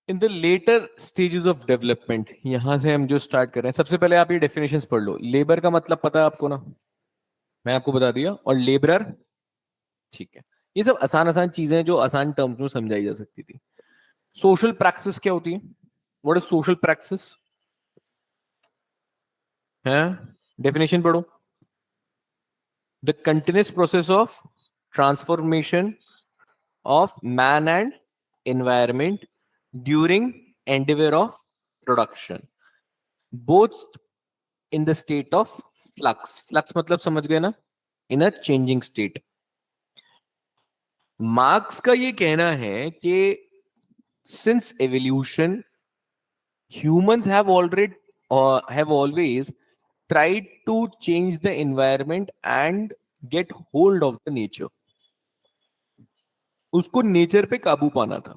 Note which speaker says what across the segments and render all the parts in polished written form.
Speaker 1: In the later stages of development, यहां से हम जो स्टार्ट कर रहे हैं, सबसे पहले आप ये डेफिनेशंस पढ़ लो। लेबर का मतलब पता है आपको ना, मैं आपको बता दिया। और लेबरर, ठीक है, ये सब आसान आसान चीजें हैं जो आसान टर्म्स में समझाई जा सकती थी। सोशल प्रैक्टिस क्या होती है? व्हाट इज सोशल प्रैक्टिस है? डेफिनेशन पढ़ो। The continuous process of transformation of man and environment during endeavor of production, both in the state of flux. Flux मतलब समझ गए ना, in a changing state. Marks का ये कहना है कि since evolution humans have already or have always tried to change the environment and get hold of the nature. उसको नेचर पे काबू पाना था,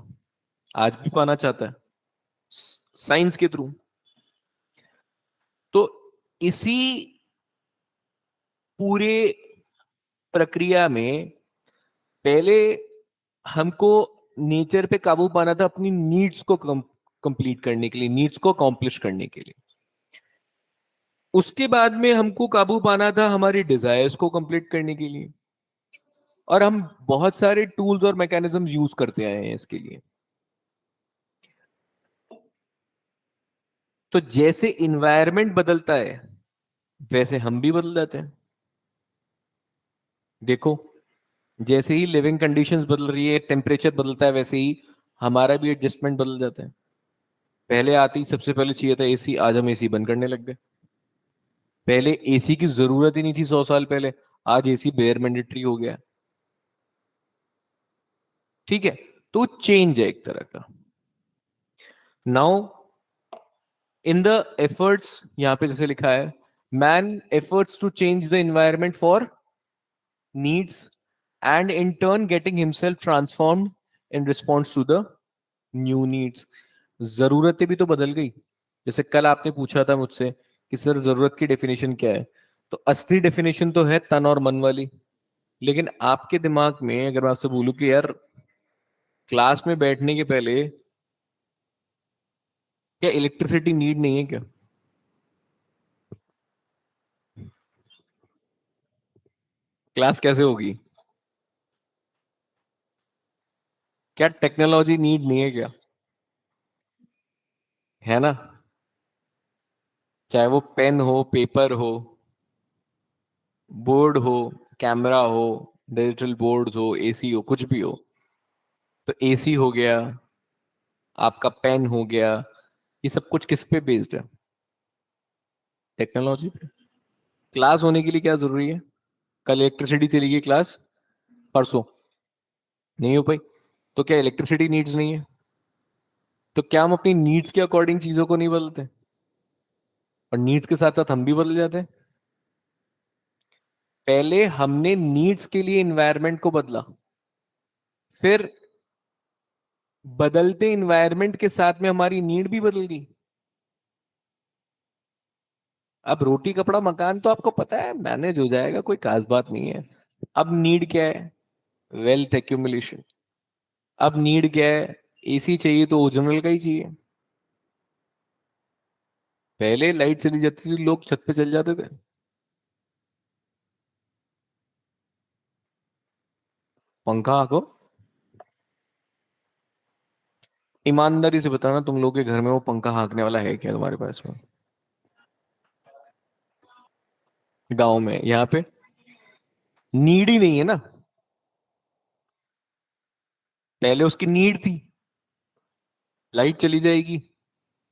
Speaker 1: आज भी पाना चाहता है साइंस के थ्रू। तो इसी पूरे प्रक्रिया में पहले हमको नेचर पे काबू पाना था अपनी नीड्स को कंप्लीट करने के लिए, नीड्स को अकॉम्प्लिश करने के लिए। उसके बाद में हमको काबू पाना था हमारी डिजायर्स को कंप्लीट करने के लिए। और हम बहुत सारे टूल्स और मैकेनिज्म यूज करते आए हैं इसके लिए। तो जैसे इन्वायरमेंट बदलता है वैसे हम भी बदल जाते हैं। देखो, जैसे ही लिविंग कंडीशंस बदल रही है, टेम्परेचर बदलता है, वैसे ही हमारा भी एडजस्टमेंट बदल जाता है। पहले आती सबसे पहले चाहिए था एसी, आज हम एसी बंद करने लग गए। पहले एसी की जरूरत ही नहीं थी 100 साल पहले, आज एसी बेयर मैंडेटरी हो गया। ठीक है, तो चेंज है एक तरह का। नाउ इन द एफर्ट्स, यहां पे जैसे लिखा है, man efforts to change the environment for needs and in turn getting himself transformed in response to the new needs. जरूरतें भी तो बदल गई। जैसे कल आपने पूछा था मुझसे कि सर जरूरत की डेफिनेशन क्या है, तो असली डेफिनेशन तो है तन और मन वाली। लेकिन आपके दिमाग में अगर मैं आपसे बोलूं कि यार क्लास में बैठने के पहले क्या इलेक्ट्रिसिटी नीड नहीं है क्या? क्लास कैसे होगी? क्या टेक्नोलॉजी नीड नहीं है क्या? है ना? चाहे वो पेन हो, पेपर हो, बोर्ड हो, कैमरा हो, डिजिटल बोर्ड हो, एसी हो, कुछ भी हो। तो एसी हो गया, आपका पेन हो गया, ये सब कुछ किस पे बेस्ड है? टेक्नोलॉजी पे। क्लास होने के लिए क्या जरूरी है? कल इलेक्ट्रिसिटी चली गई, क्लास परसों नहीं हो पाई, तो क्या इलेक्ट्रिसिटी नीड्स नहीं है? तो क्या हम अपनी नीड्स के अकॉर्डिंग चीजों को नहीं बदलते? और नीड्स के साथ साथ हम भी बदल जाते हैं। पहले हमने नीड्स के लिए इन्वायरमेंट को बदला, फिर बदलते इन्वायरमेंट के साथ में हमारी नीड भी बदल गई। अब रोटी कपड़ा मकान तो आपको पता है मैनेज हो जाएगा, कोई खास बात नहीं है। अब नीड क्या है? Wealth accumulation. अब नीड क्या है? एसी चाहिए तो ओरिजिनल का ही चाहिए। पहले लाइट चली जाती थी, लोग छत पे चल जाते थे। पंखा को ईमानदारी से बताना, तुम लोग के घर में वो पंखा हाँकने वाला है क्या तुम्हारे पास में? गांव में, यहाँ पे नीड ही नहीं है ना। पहले उसकी नीड थी। लाइट चली जाएगी,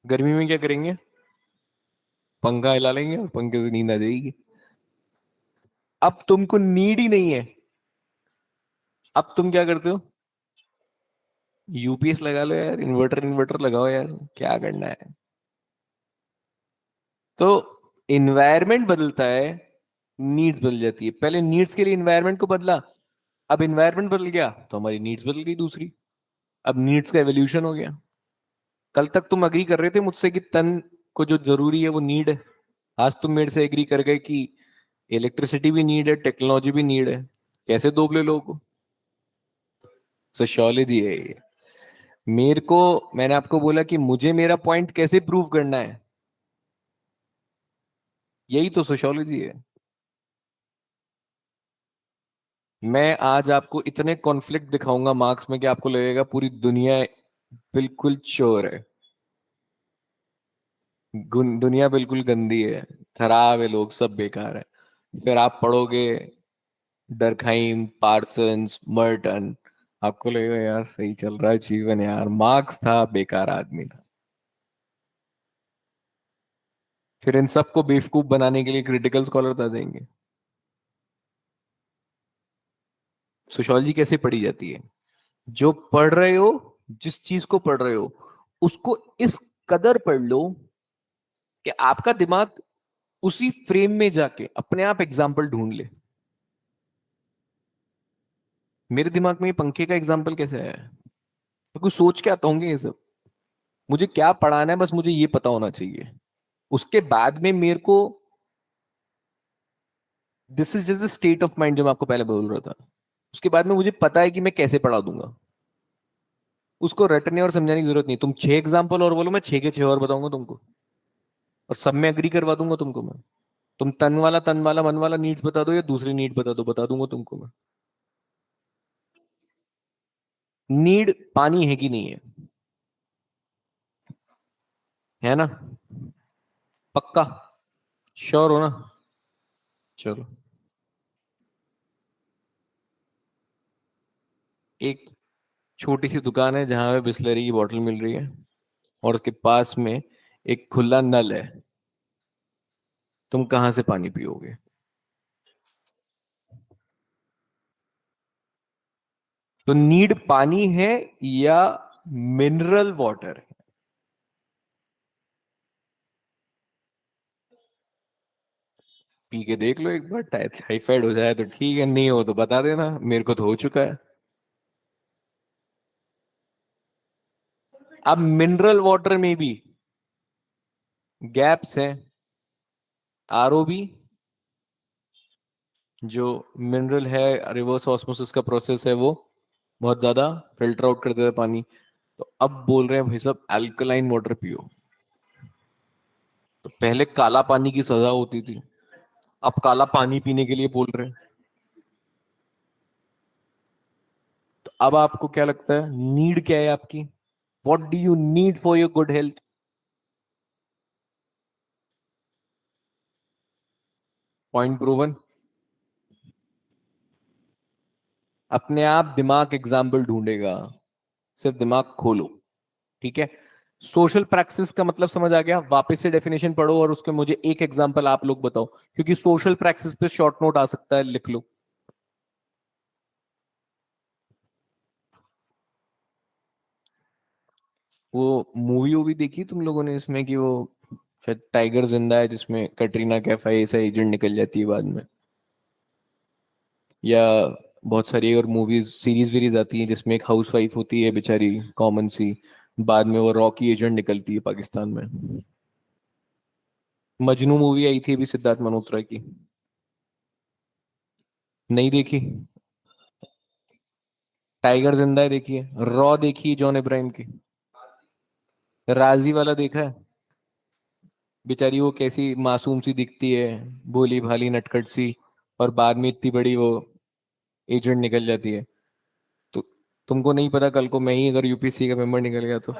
Speaker 1: गर्मी में क्या करेंगे? पंखा हिला लेंगे और पंखे से नींद आ जाएगी। अब तुमको नीड ही नहीं है, अब तुम क्या करते हो? यूपीएस लगा लो यार, इन्वर्टर इन्वर्टर लगाओ यार, क्या करना है। तो इन्वायरमेंट बदलता है, नीड्स बदल जाती है। पहले नीड्स के लिए इन्वायरमेंट को बदला, अब इन्वायरमेंट बदल गया तो हमारी नीड्स बदल गई दूसरी। अब नीड्स का एवोल्यूशन हो गया। कल तक तुम अग्री कर रहे थे मुझसे कि तन को जो जरूरी है वो नीड है, आज तुम मेरे से एग्री कर गए कि इलेक्ट्रिसिटी भी नीड है, टेक्नोलॉजी भी नीड है। कैसे दोगले लोग हो? सोशियोलॉजी है ये। मेरे को, मैंने आपको बोला कि मुझे मेरा पॉइंट कैसे प्रूव करना है, यही तो सोशियोलॉजी है। मैं आज आपको इतने कॉन्फ्लिक्ट दिखाऊंगा मार्क्स में कि आपको लगेगा पूरी दुनिया बिल्कुल चोर है, दुनिया बिल्कुल गंदी है, खराब है, लोग सब बेकार है। फिर आप पढ़ोगे डरखाइम, पार्सन्स, मर्टन, आपको लगेगा यार सही चल रहा है जीवन, यार मार्क्स था, बेकार आदमी था। फिर इन सबको बेवकूफ बनाने के लिए क्रिटिकल स्कॉलर आ जाएंगे। सोशियोलॉजी कैसे पढ़ी जाती है? जो पढ़ रहे हो, जिस चीज को पढ़ रहे हो, उसको इस कदर पढ़ लो कि आपका दिमाग उसी फ्रेम में जाके अपने आप एग्जाम्पल ढूंढ ले। मेरे दिमाग में ये पंखे का एग्जाम्पल कैसे आया है? तो कुछ सोच के आता होंगे ये सब। मुझे क्या पढ़ाना है बस मुझे ये पता होना चाहिए। उसके बाद में मेरे को, this is just the state of mind जो मैं आपको पहले बोल रहा था। उसके बाद में मुझे पता है कि मैं कैसे पढ़ा दूंगा। उसको रटने और समझाने की जरूरत नहीं। तुम 6 एग्जाम्पल और बोलो, मैं 6 के 6 और बताऊंगा तुमको, और सब में एग्री करवा दूंगा तुमको मैं। तुम तन वाला मन वाला नीड्स बता दो या दूसरी नीड बता दो, बता दूंगा तुमको मैं। नीड पानी है कि नहीं है? है ना? पक्का? श्योर हो ना? चलो। एक छोटी सी दुकान है जहां पे बिस्लरी की बोतल मिल रही है, और उसके पास में एक खुला नल है। तुम कहां से पानी पियोगे? तो नीड पानी है या मिनरल वाटर है? पी के देख लो एक बार, टाइफाइड हो जाए तो ठीक है, नहीं हो तो बता देना, मेरे को तो हो चुका है। अब मिनरल वाटर में भी गैप्स हैं। आरओ भी, जो मिनरल है, रिवर्स ऑस्मोसिस का प्रोसेस है, वो बहुत ज्यादा फिल्टर आउट कर देता है पानी। तो अब बोल रहे हैं भाई साहब अल्कलाइन वाटर पियो। तो पहले काला पानी की सजा होती थी, अब काला पानी पीने के लिए बोल रहे हैं। तो अब आपको क्या लगता है नीड क्या है आपकी? What do you need for your good health? Point proven. अपने आप दिमाग एग्जाम्पल ढूंढेगा, सिर्फ दिमाग खोलो। ठीक है? सोशल प्रैक्टिस का मतलब समझ आ गया? वापस से डेफिनेशन पढ़ो और उसके मुझे एक एग्जांपल आप लोग बताओ, क्योंकि सोशल प्रैक्टिस पे शॉर्ट नोट आ सकता है, लिख लो। वो मूवी वूवी देखी तुम लोगों ने इसमें कि वो शायद टाइगर जिंदा है, जिसमें कटरीना कैफ ऐसा एजेंट निकल जाती है बाद में? या बहुत सारी और मूवीज सीरीज वीरीज आती हैं जिसमें एक हाउस वाइफ होती है बेचारी, कॉमन सी, बाद में वो रॉकी एजेंट निकलती है पाकिस्तान में। मजनू मूवी आई थी अभी सिद्धार्थ मल्होत्रा की, नहीं देखी? टाइगर जिंदा है देखिए, रॉ देखिए जॉन इब्राहिम की, राजी वाला देखा है? बेचारी वो कैसी मासूम सी दिखती है, भोली भाली नटखट सी, और बाद में इतनी बड़ी वो एजेंट निकल जाती है। तो तुमको नहीं पता कल को मैं ही अगर यूपीएससी का मेंबर निकल गया तो?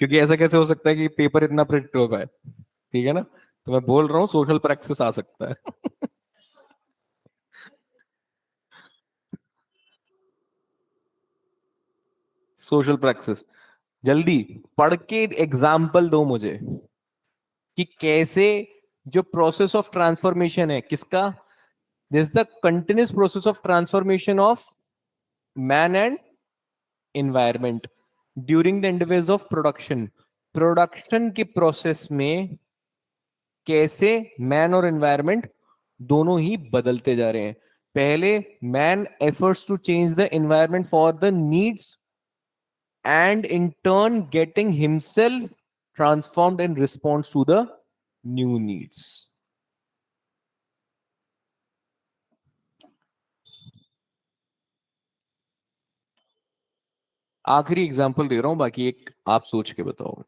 Speaker 1: क्योंकि ऐसा कैसे हो सकता है कि पेपर इतना प्रिडिक्ट हो पाए? ठीक है ना? तो मैं बोल रहा हूँ सोशल प्रैक्टिस आ सकता है। सोशल प्रैक्टिस, जल्दी पढ़ के एग्जाम्पल दो मुझे कि कैसे, जो प्रोसेस ऑफ ट्रांसफॉर्मेशन है किसका, this the continuous process of transformation of man and environment during the intervals of production. Production के प्रोसेस में कैसे मैन और एनवायरमेंट दोनों ही बदलते जा रहे हैं। पहले man efforts to change the environment for the needs, and in turn getting himself transformed in response to the new needs. आखिरी एग्जांपल दे रहा हूं, बाकी एक आप सोच के बताओ।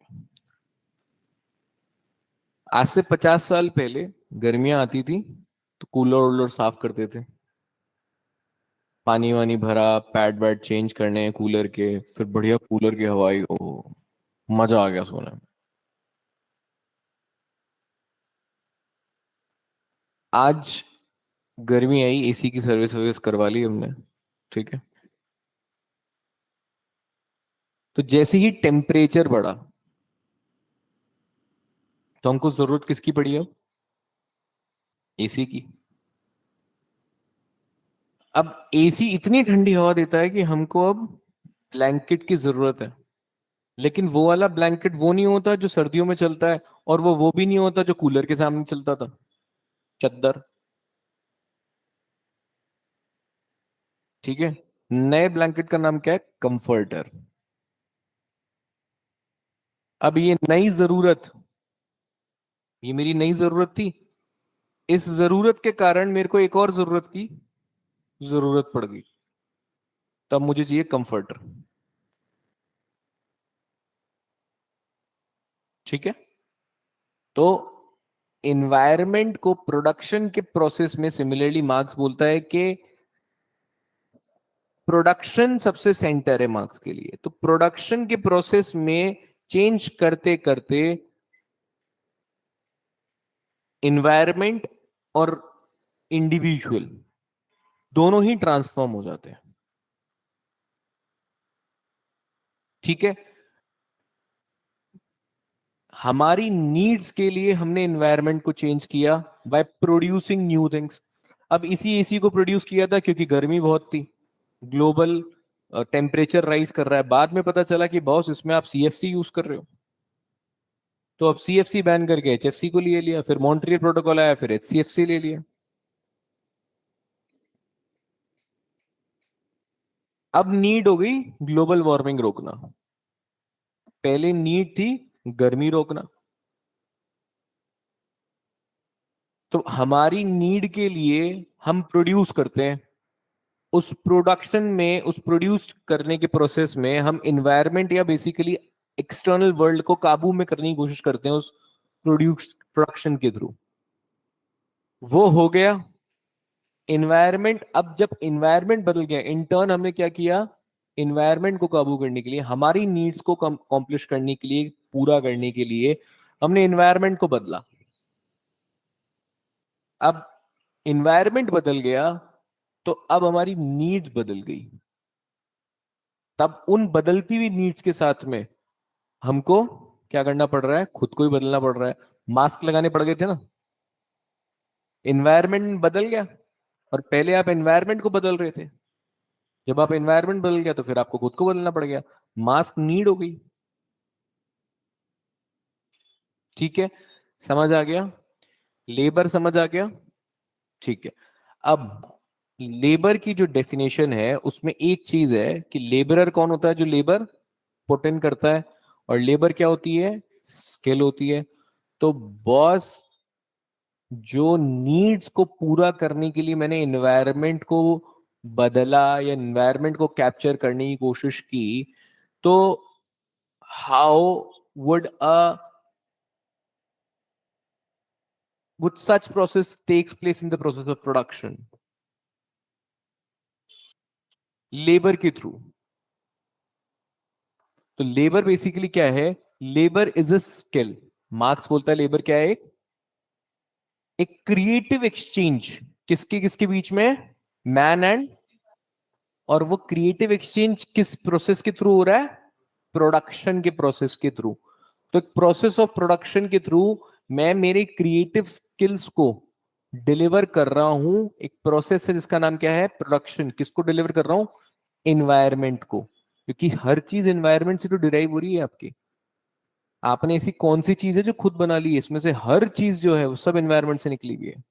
Speaker 1: आज से 50 साल पहले गर्मियां आती थी तो कूलर वूलर साफ करते थे, पानी वानी भरा, पैड वैड चेंज करने कूलर के, फिर बढ़िया कूलर की हवाई, ओ मजा आ गया सोने में। आज गर्मी आई, एसी की सर्विस वर्विस करवा ली हमने, ठीक है, तो जैसे ही टेम्परेचर बढ़ा तो हमको जरूरत किसकी पड़ी अब? एसी की। अब एसी इतनी ठंडी हवा देता है कि हमको अब ब्लैंकेट की जरूरत है, लेकिन वो वाला ब्लैंकेट वो नहीं होता जो सर्दियों में चलता है, और वो भी नहीं होता जो कूलर के सामने चलता था, चद्दर। ठीक है, नए ब्लैंकेट का नाम क्या है? कंफर्टर। अब ये नई जरूरत, ये मेरी नई जरूरत थी, इस जरूरत के कारण मेरे को एक और जरूरत की जरूरत पड़ गई, तब मुझे चाहिए कंफर्टर। ठीक है, तो इन्वायरमेंट को प्रोडक्शन के प्रोसेस में सिमिलरली मार्क्स बोलता है कि प्रोडक्शन सबसे सेंटर है मार्क्स के लिए, तो प्रोडक्शन के प्रोसेस में चेंज करते करते इन्वायरमेंट और इंडिविजुअल दोनों ही ट्रांसफॉर्म हो जाते हैं। ठीक है, हमारी नीड्स के लिए हमने एनवायरनमेंट को चेंज किया बाय प्रोड्यूसिंग न्यू थिंग्स। अब इसी एसी को प्रोड्यूस किया था क्योंकि गर्मी बहुत थी, ग्लोबल टेम्परेचर राइज कर रहा है, बाद में पता चला कि बॉस इसमें आप सीएफसी यूज कर रहे हो, तो अब सीएफसी बैन करके एचएफसी को ले लिया, फिर मॉन्ट्रियल प्रोटोकॉल आया, फिर एचसीएफसी ले लिया। अब नीड हो गई ग्लोबल वार्मिंग रोकना, पहले नीड थी गर्मी रोकना। तो हमारी नीड के लिए हम प्रोड्यूस करते हैं, उस प्रोडक्शन में, उस प्रोड्यूस करने के प्रोसेस में हम इन्वायरमेंट या बेसिकली एक्सटर्नल वर्ल्ड को काबू में करने की कोशिश करते हैं उस प्रोड्यूस प्रोडक्शन के थ्रू। वो हो गया इन्वायरमेंट। अब जब इन्वायरमेंट बदल गया, इंटर्न हमने क्या किया, इन्वायरमेंट को काबू करने के लिए, हमारी नीड्स को कॉम्प्लिश करने के लिए, पूरा करने के लिए हमने इन्वायरमेंट को बदला। अब इन्वायरमेंट बदल गया तो अब हमारी नीड्स बदल गई, तब उन बदलती हुई नीड्स के साथ में हमको क्या करना पड़ रहा है? खुद को ही बदलना पड़ रहा है। मास्क लगाने पड़ गए थे ना, इन्वायरमेंट बदल गया, और पहले आप एनवायरमेंट को बदल रहे थे, जब आप एनवायरमेंट बदल गया तो फिर आपको खुद को बदलना पड़ गया, मास्क नीड हो गई। ठीक है, समझ आ गया? लेबर समझ आ गया? ठीक है, अब लेबर की जो डेफिनेशन है उसमें एक चीज है कि लेबरर कौन होता है? जो लेबर पुट इन करता है, और लेबर क्या होती है? स्किल होती है। तो बॉस, जो नीड्स को पूरा करने के लिए मैंने एनवायरनमेंट को बदला या एनवायरनमेंट को कैप्चर करने की कोशिश की, तो how would a would such process takes place in the process of production? Labour के थ्रू। तो लेबर बेसिकली क्या है? Labour is a skill. Marks बोलता है लेबर क्या है? एक क्रिएटिव एक्सचेंज, किसके किसके बीच में? मैन एंड, और वो क्रिएटिव एक्सचेंज किस प्रोसेस के थ्रू हो रहा है? प्रोडक्शन के प्रोसेस के थ्रू। तो एक प्रोसेस ऑफ प्रोडक्शन के थ्रू मैं मेरे क्रिएटिव स्किल्स को डिलीवर कर रहा हूं। एक प्रोसेस है जिसका नाम क्या है? प्रोडक्शन। किसको डिलीवर कर रहा हूं? एनवायरमेंट को, क्योंकि हर चीज एनवायरमेंट से तो डिराइव हो रही है आपकी। आपने ऐसी कौन सी चीज है जो खुद बना ली है? इसमें से हर चीज जो है वो सब एनवायरमेंट से निकली हुई है,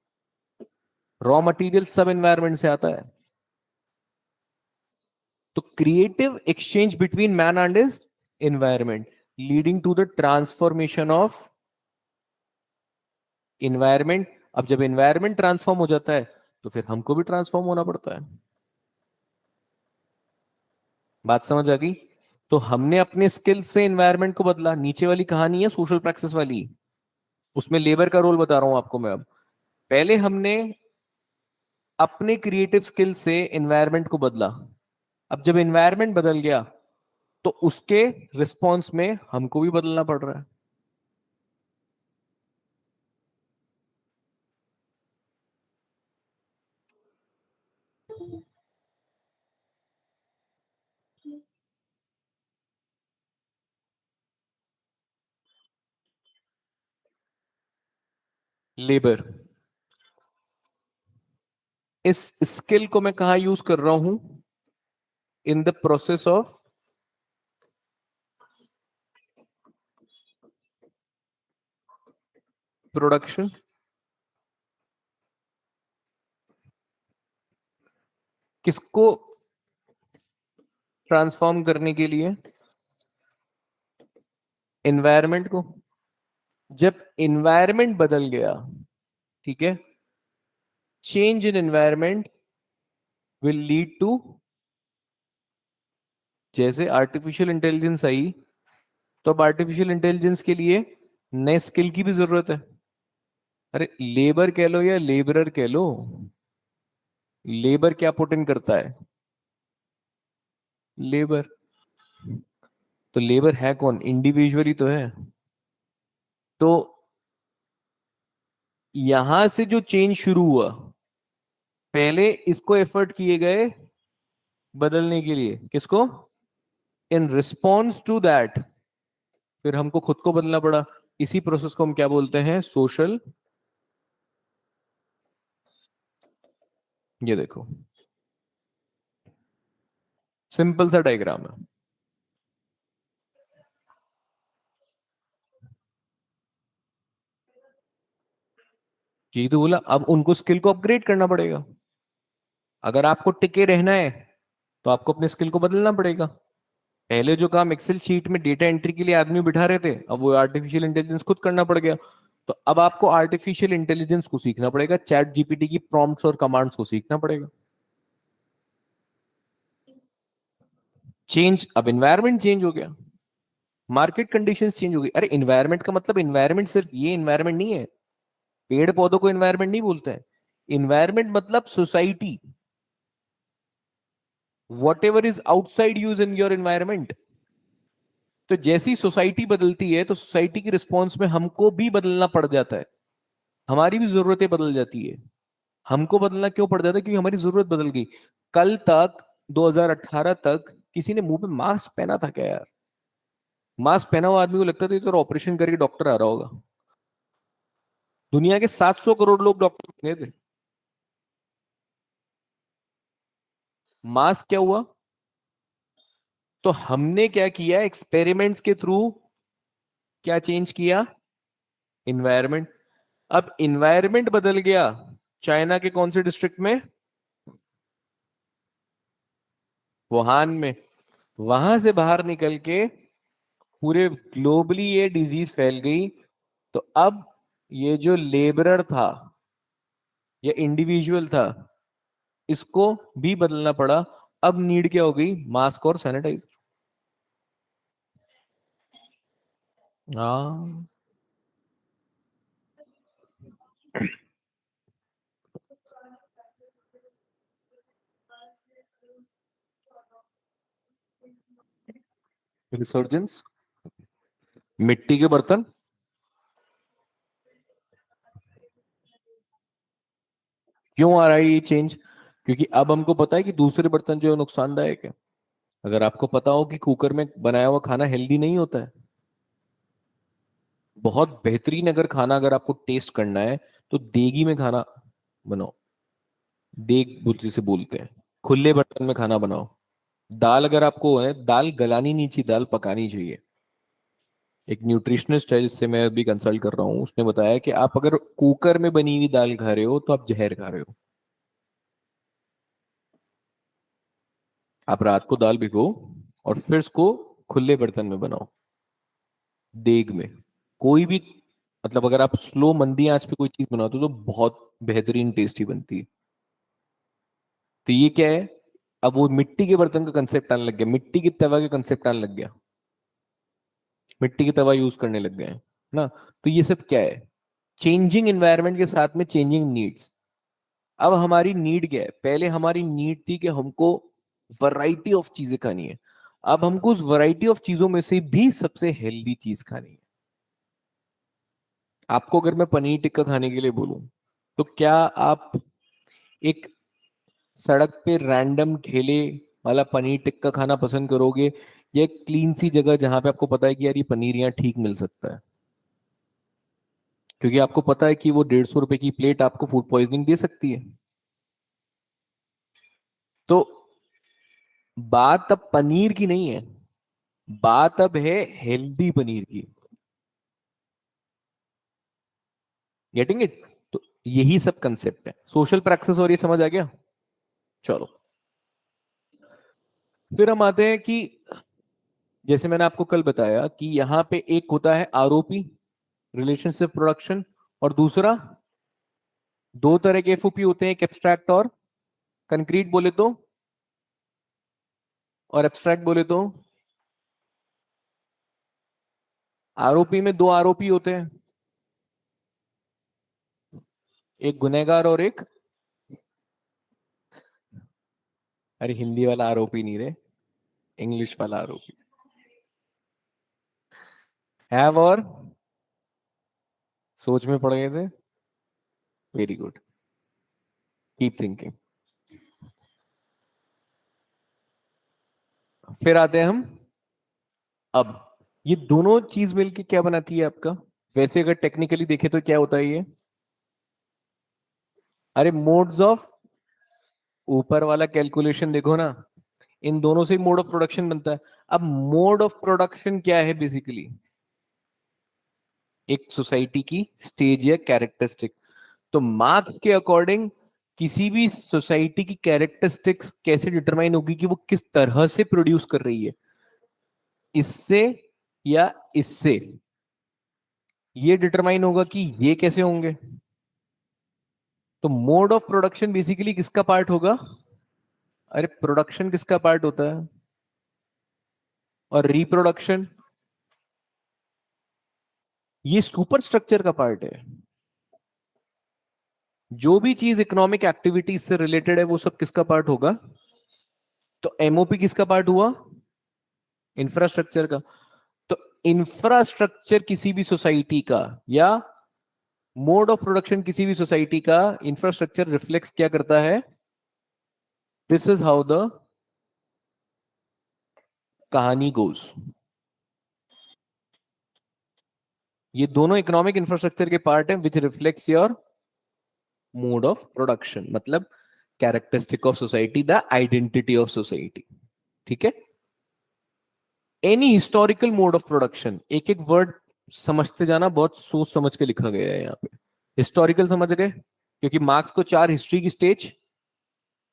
Speaker 1: रॉ मटेरियल सब एनवायरमेंट से आता है। तो creative exchange between man and his environment leading to the transformation of environment. अब जब एनवायरमेंट ट्रांसफॉर्म हो जाता है तो फिर हमको भी ट्रांसफॉर्म होना पड़ता है। बात समझ आ गई? तो हमने अपने स्किल्स से एनवायरनमेंट को बदला। नीचे वाली कहानी है सोशल प्रैक्टिस वाली, उसमें लेबर का रोल बता रहा हूं आपको मैं। अब पहले हमने अपने क्रिएटिव स्किल से एनवायरनमेंट को बदला। अब जब एनवायरनमेंट बदल गया तो उसके रिस्पॉन्स में हमको भी बदलना पड़ रहा है। लेबर, इस स्किल को मैं कहा यूज कर रहा हूं? In the process of production. किसको ट्रांसफॉर्म करने के लिए? एनवायरनमेंट को। जब एनवायरनमेंट बदल गया, ठीक है, change in environment will lead to, जैसे आर्टिफिशियल इंटेलिजेंस आई, तो अब आर्टिफिशियल इंटेलिजेंस के लिए नए स्किल की भी जरूरत है। अरे लेबर कह लो या लेबरर कह लो, लेबर क्या पुट इन करता है? लेबर। तो लेबर है कौन? इंडिविजुअली तो है। तो यहां से जो चेंज शुरू हुआ, पहले इसको एफर्ट किए गए बदलने के लिए, किसको? इन रिस्पॉन्स टू दैट फिर हमको खुद को बदलना पड़ा। इसी प्रोसेस को हम क्या बोलते हैं? सोशल। ये देखो, सिंपल सा डायग्राम है। यही तो बोला, अब उनको स्किल को अपग्रेड करना पड़ेगा। अगर आपको टिके रहना है तो आपको अपने स्किल को बदलना पड़ेगा। पहले जो काम एक्सेल शीट में डेटा एंट्री के लिए आदमी बिठा रहे थे, अब वो आर्टिफिशियल इंटेलिजेंस खुद करना पड़ गया। तो अब आपको आर्टिफिशियल इंटेलिजेंस को सीखना पड़ेगा, चैट जीपीटी की प्रॉम्प्ट्स और कमांड्स को सीखना पड़ेगा। चेंज, अब एनवायरनमेंट चेंज हो गया, मार्केट कंडीशंस चेंज हो गई। अरे एनवायरनमेंट का मतलब एनवायरनमेंट सिर्फ ये एनवायरनमेंट नहीं है, पेड़ पौधों को एनवायरनमेंट नहीं बोलते हैं। एनवायरनमेंट मतलब society, what ever is outside use in your environment. तो जैसी सोसाइटी बदलती है तो सोसाइटी की रिस्पॉन्स में हमको भी बदलना पड़ जाता है, हमारी भी जरूरतें बदल जाती है। हमको बदलना क्यों पड़ जाता है? क्योंकि हमारी जरूरत बदल गई। कल तक, 2018 तक किसी ने मुंह पे मास्क पहना था क्या यार? मास्क पहना हुआ आदमी को लगता था तो ऑपरेशन करके डॉक्टर आ रहा होगा। दुनिया के 700 करोड़ लोग डॉक्टर बने थे। मास्क क्या हुआ? तो हमने क्या किया? एक्सपेरिमेंट्स के थ्रू क्या चेंज किया? इन्वायरमेंट। अब इन्वायरमेंट बदल गया, चाइना के कौन से डिस्ट्रिक्ट में? वुहान में। वहां से बाहर निकल के पूरे ग्लोबली ये डिजीज फैल गई। तो अब ये जो लेबरर था या इंडिविजुअल था, इसको भी बदलना पड़ा। अब नीड क्या हो गई? मास्क और सैनिटाइजर। हाँ, रिसर्जेंस। मिट्टी के बर्तन। क्यों आ रहा है ये चेंज? क्योंकि अब हमको पता है कि दूसरे बर्तन जो है नुकसानदायक है। अगर आपको पता हो कि कुकर में बनाया हुआ खाना हेल्दी नहीं होता है, बहुत बेहतरीन अगर खाना अगर आपको टेस्ट करना है तो देगी में खाना बनाओ। देग बुद्धि से बोलते हैं, खुले बर्तन में खाना बनाओ। दाल अगर आपको है, दाल गलानी नहीं चाहिए, दाल पकानी चाहिए। एक न्यूट्रिशनिस्ट है जिससे मैं अभी कंसल्ट कर रहा हूँ, उसने बताया कि आप अगर कुकर में बनी हुई दाल खा रहे हो तो आप जहर खा रहे हो। आप रात को दाल भिगो और फिर उसको खुले बर्तन में बनाओ, देग में। कोई भी, मतलब अगर आप स्लो मंदी आंच पे कोई चीज बनाते हो तो बहुत बेहतरीन टेस्टी बनती है। तो ये क्या है? अब वो मिट्टी के बर्तन का कंसेप्ट आने लग गया, मिट्टी के तवा का कंसेप्ट आने लग गया, मिट्टी की तवा यूज करने लग गए हैं ना। तो ये सब क्या है? चेंजिंग एनवायरनमेंट के साथ में चेंजिंग नीड्स। अब हमारी नीड क्या है? पहले हमारी नीड थी कि हमको वैरायटी ऑफ चीजें खानी है। अब हमको उस वैरायटी ऑफ चीजों में से भी सबसे हेल्दी चीज खानी है। आपको अगर मैं पनीर टिक्का खाने के लिए बोलूं, तो क्या आप एक सड़क पे रैंडम ठेले वाला पनीर टिक्का खाना पसंद करोगे, या एक क्लीन सी जगह जहां पे आपको पता है कि यार ये पनीर यहाँ ठीक मिल सकता है? क्योंकि आपको पता है कि वो 150 रुपए की प्लेट आपको फूड पॉइजनिंग दे सकती है। तो बात अब पनीर की नहीं है, बात अब है हेल्दी पनीर की। Getting it? तो यही सब कंसेप्ट है, सोशल प्रैक्टिस, और ये समझ आ गया? चलो, फिर हम आते हैं कि जैसे मैंने आपको कल बताया कि यहां पे एक होता है आरओपी, रिलेशनशिप प्रोडक्शन, और दूसरा, दो तरह के एफओपी होते हैं, एक एब्स्ट्रैक्ट और कंक्रीट बोले तो, और एब्स्ट्रैक्ट बोले तो। आरओपी में दो आरोपी होते हैं, एक गुनहगार और एक, अरे हिंदी वाला आरोपी नहीं रे, इंग्लिश वाला आरोपी। हैव और सोच में पड़ गए थे, वेरी गुड, कीप थिंकिंग। फिर आते हैं हम, अब ये दोनों चीज मिलके क्या बनाती है आपका? वैसे अगर टेक्निकली देखे तो क्या होता है ये? अरे मोड्स ऑफ, ऊपर वाला कैलकुलेशन देखो ना, इन दोनों से मोड ऑफ प्रोडक्शन बनता है। अब मोड ऑफ प्रोडक्शन क्या है? बेसिकली एक सोसाइटी की स्टेज या कैरेक्टरिस्टिक। तो मार्क्स के अकॉर्डिंग किसी भी सोसाइटी की कैरेक्टरिस्टिक्स कैसे डिटरमाइन होगी कि वो किस तरह से प्रोड्यूस कर रही है, इससे या इससे, ये डिटरमाइन होगा कि ये कैसे होंगे। तो मोड ऑफ प्रोडक्शन बेसिकली किसका पार्ट होगा? अरे प्रोडक्शन किसका पार्ट होता है? और रिप्रोडक्शन ये सुपर स्ट्रक्चर का पार्ट है। जो भी चीज इकोनॉमिक एक्टिविटीज से रिलेटेड है वो सब किसका पार्ट होगा? तो एमओपी किसका पार्ट हुआ? इंफ्रास्ट्रक्चर का। तो इंफ्रास्ट्रक्चर किसी भी सोसाइटी का, या मोड ऑफ प्रोडक्शन किसी भी सोसाइटी का, इंफ्रास्ट्रक्चर रिफ्लेक्स क्या करता है? दिस इज हाउ द कहानी गोज। ये दोनों इकोनॉमिक इंफ्रास्ट्रक्चर के पार्ट है which reflects your mode of production, मतलब characteristic of society, the identity of society. ठीक है? Any historical mode of production, एक एक वर्ड समझते जाना, बहुत सोच समझ के लिखा गया है यहाँ पे। हिस्टोरिकल समझ गए, क्योंकि मार्क्स को 4 हिस्ट्री की स्टेज